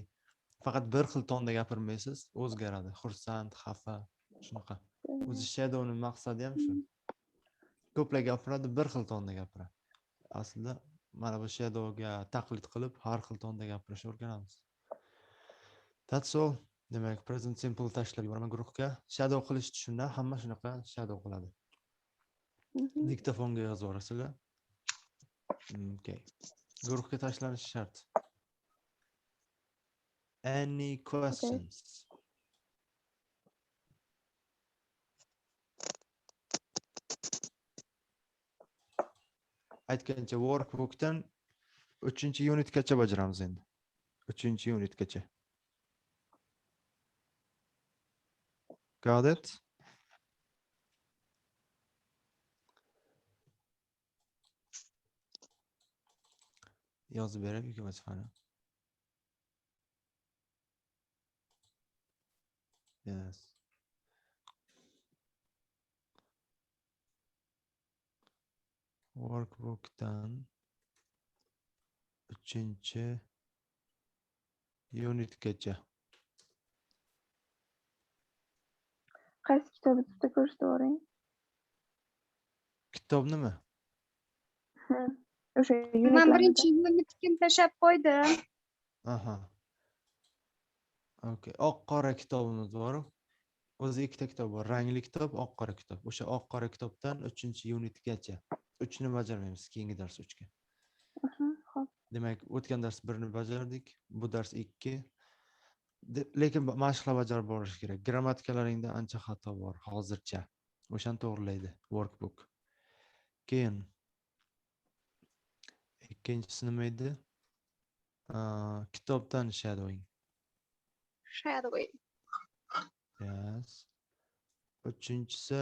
faqat bir xil tonda gapirmaysiz, o'zgaradi. Xursand, xafa, shunaqa. O'zi shadowning maqsadi ham shu. Ko'plar gapiradi, bir xil tonda gapiradi. Aslida mana bu shadowga taqlid qilib, har xil tonda gapirishni o'rganamiz. That's all. Demak, present simple tashlab yuboraman guruhga. Shadow qilish tushunda hamma shunaqa shadow qiladi. Diktofonga yozib yuborasizlar. Okay. Guruhga tashlanishi shart. Any questions? aytgancha workbookdan 3-unitgacha bajaramiz endi. 3-unitgacha. Got it? Yozib berib iltimos. Yes. Workbookdan 3-unitgacha. Qaysi kitobni bitta ko'rsatib yuboring? Kitob nima? O'sha Man unitlarnida. birinchi unitni tashlab qo'ydim. Aha. Okay. Oq-qora kitobimiz bor. O'zi ikkita kitob bor. Rangli kitob, oq-qora kitob. O'sha oq-qora kitobdan 3-unitgacha. 3ni bajarmaymiz keyingi dars 3ga. Xo'p. Demak, o'tgan dars 1ni bajardik, bu dars 2. Lekin mashqlar bajarib borish kerak. Grammatikalaringda ancha xato bor hozircha. O'shani to'g'rilaydi workbook. Keyin ikkinchisi nima edi? Kitobdan shadowing. Shadowing. Yes. Uchinchisi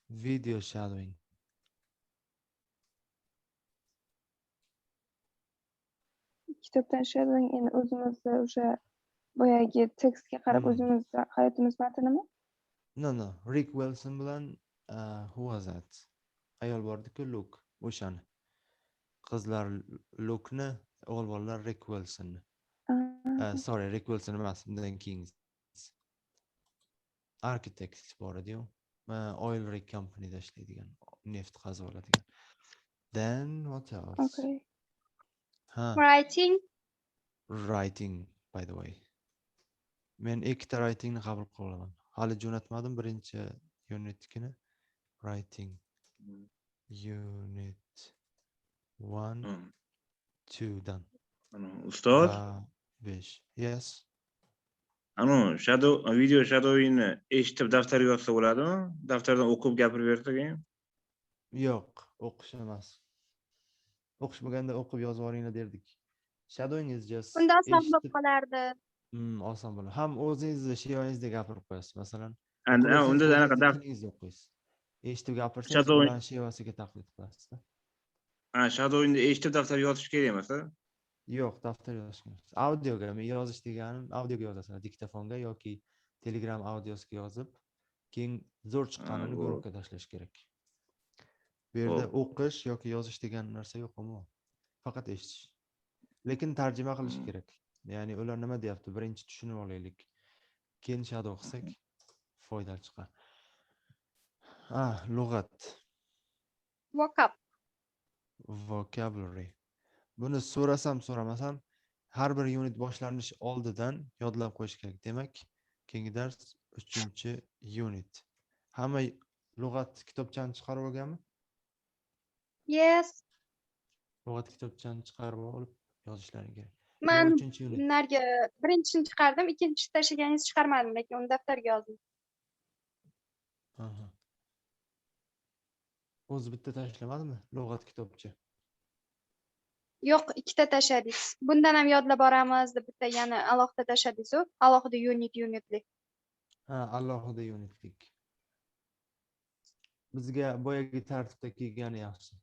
video shadowing. Kitobdan shadowing endi o'zimizni o'sha boyagi tekstga qarab o'zimizni hayotimiz matnimi? No. Rick Wilson bilan who was that? Ayol bordi-ku, Luke. O'shani. Qizlar Luke'ni, o'g'il bolalar Rick Wilsonni. Sorry, Rick Wilson emas, undan keyin architect bor edi-yu. Oil rig companyda ishlaydigan, neft qazib oladigan. Then what else? Okay. Writing, by the way. Men ikkita writingni qabul qilaman. Hali jo'natmadim birinchi unitkini. Writing. Unit 1, 2 dan. Ustoz? 5. Yes. Video shadowingni eshitib daftarga yozsa bo'ladimi? Daftardan o'qib gapirib bersa keyin? Yo'q, o'qish emas. O'qishmaganda o'qib yozib olinglar derdik. Shadowing is just unda oson bo'lib qolardi. Oson bo'ladi. Ham o'zingizni shiyoningizda gapirib qo'yasiz. Masalan, Unda anaqa tilingizni o'qiysiz. Eshitib gapirsangiz, ularni shiyosiga taqlid qilasiz. Shadowingni eshitib daftarga yozish kerak emas-a? Yo'q, daftar yozish kerak. Audioga, men yozish deganim audioga yozasan, diktofonga yoki Telegram audiosiga yozib, keyin zo'r chiqqanini guruhga tashlash kerak. Bu yerda o'qish yoki yozish degan narsa yo'q umuman. Faqat eshitish. Lekin tarjima qilish kerak. Ya'ni ular nima deyapti, birinchi tushunib olaylik. Keyin shadow qilsak foydali chiqar. Lug'at. Vocabulary. Buni so'ramasam, har bir unit boshlanish oldidan yodlab qo'yish kerak. Demak, keyingi dars 3-unit. Hamma lug'at kitobchani chiqarib olganmi? Yes. Lug'at kitobchani chiqarib olib yozishlaring kerak. Men narga birinchisini chiqardim, ikkinchisini tashlaganingizni chiqarmadim, lekin uni daftarga yozdim. O'zi bitta tashlamadimi lug'at kitobcha? Yo'q, ikkita tashladingiz. Bundan ham yodlab boramiz deb bitta yana alohida tashladingiz-ku, alohida unitli. Alohida unitlik. Bizga boyagi tartibda kelgani yaxshi.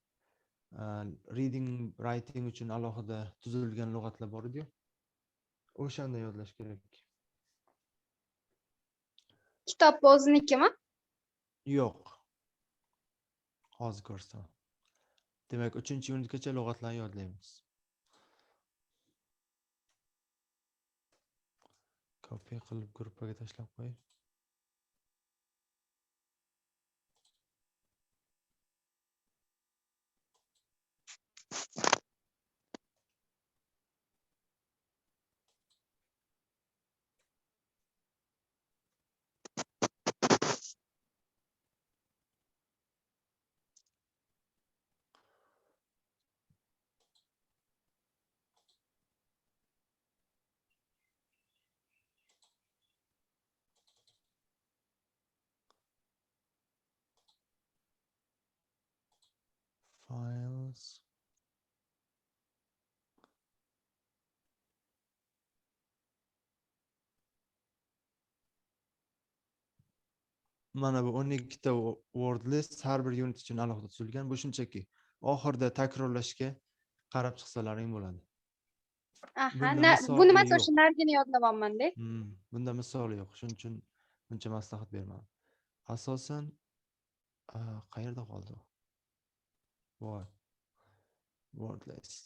Reading, writing uchun alohida tuzilgan lug'atlar bor edi-yu. O'shanda yodlash kerak. Kitob o'zinikimi? Yo'q. Hozir ko'rsataman. Demak, 3-unitgacha lug'atlarni yodlaymiz. Copy qilib gruppaga tashlab qo'y. qilamiz. Mana bu 12 ta word list har bir unit uchun alohida tuzilgan. Bu shunchaki oxirida takrorlashga qarab chiqsalaring bo'ladi. Aha, Bunda bu nima misoli yo'q. o'sha narigini yodlayapman-da. Bunda misoli yo'q. Shuning uchun buncha maslahat bermadim. Asosan qayerda qoldi u? Word list.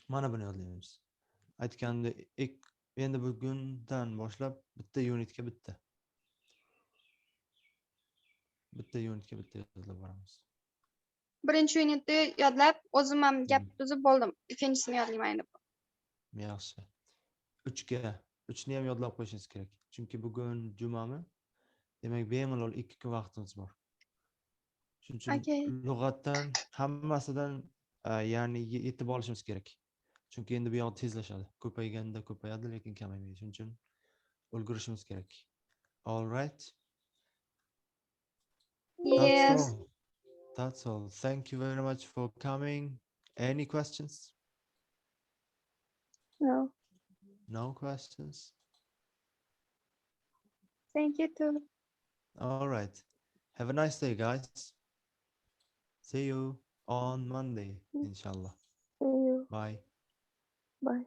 Mana buni yodlaymiz. Aytganimdek, endi bugundan boshlab bitta unitga bitta yodlab boramiz. Birinchi unitni yodlab, o'zim ham gap tuzib bo'ldim. Ikkinchisini yodlayman endi. Yaxshi. 3ni ham yodlab qo'yishingiz kerak. Chunki bugun jumami, demak bemalol 2 kun vaqtimiz bor. Shuning uchun lug'atdan hammasidan ya'ni yetib olishimiz kerak. Chunki endi bu yoq tezlashadi. Ko'payganda ko'payadi, lekin kamaymaydi. Shuning uchun ulgurishimiz kerak. All right? Yes. That's all. Thank you very much for coming. Any questions? No. No questions? Thank you too. All right. Have a nice day, guys. See you on Monday, inshallah. See you. Bye. Bye.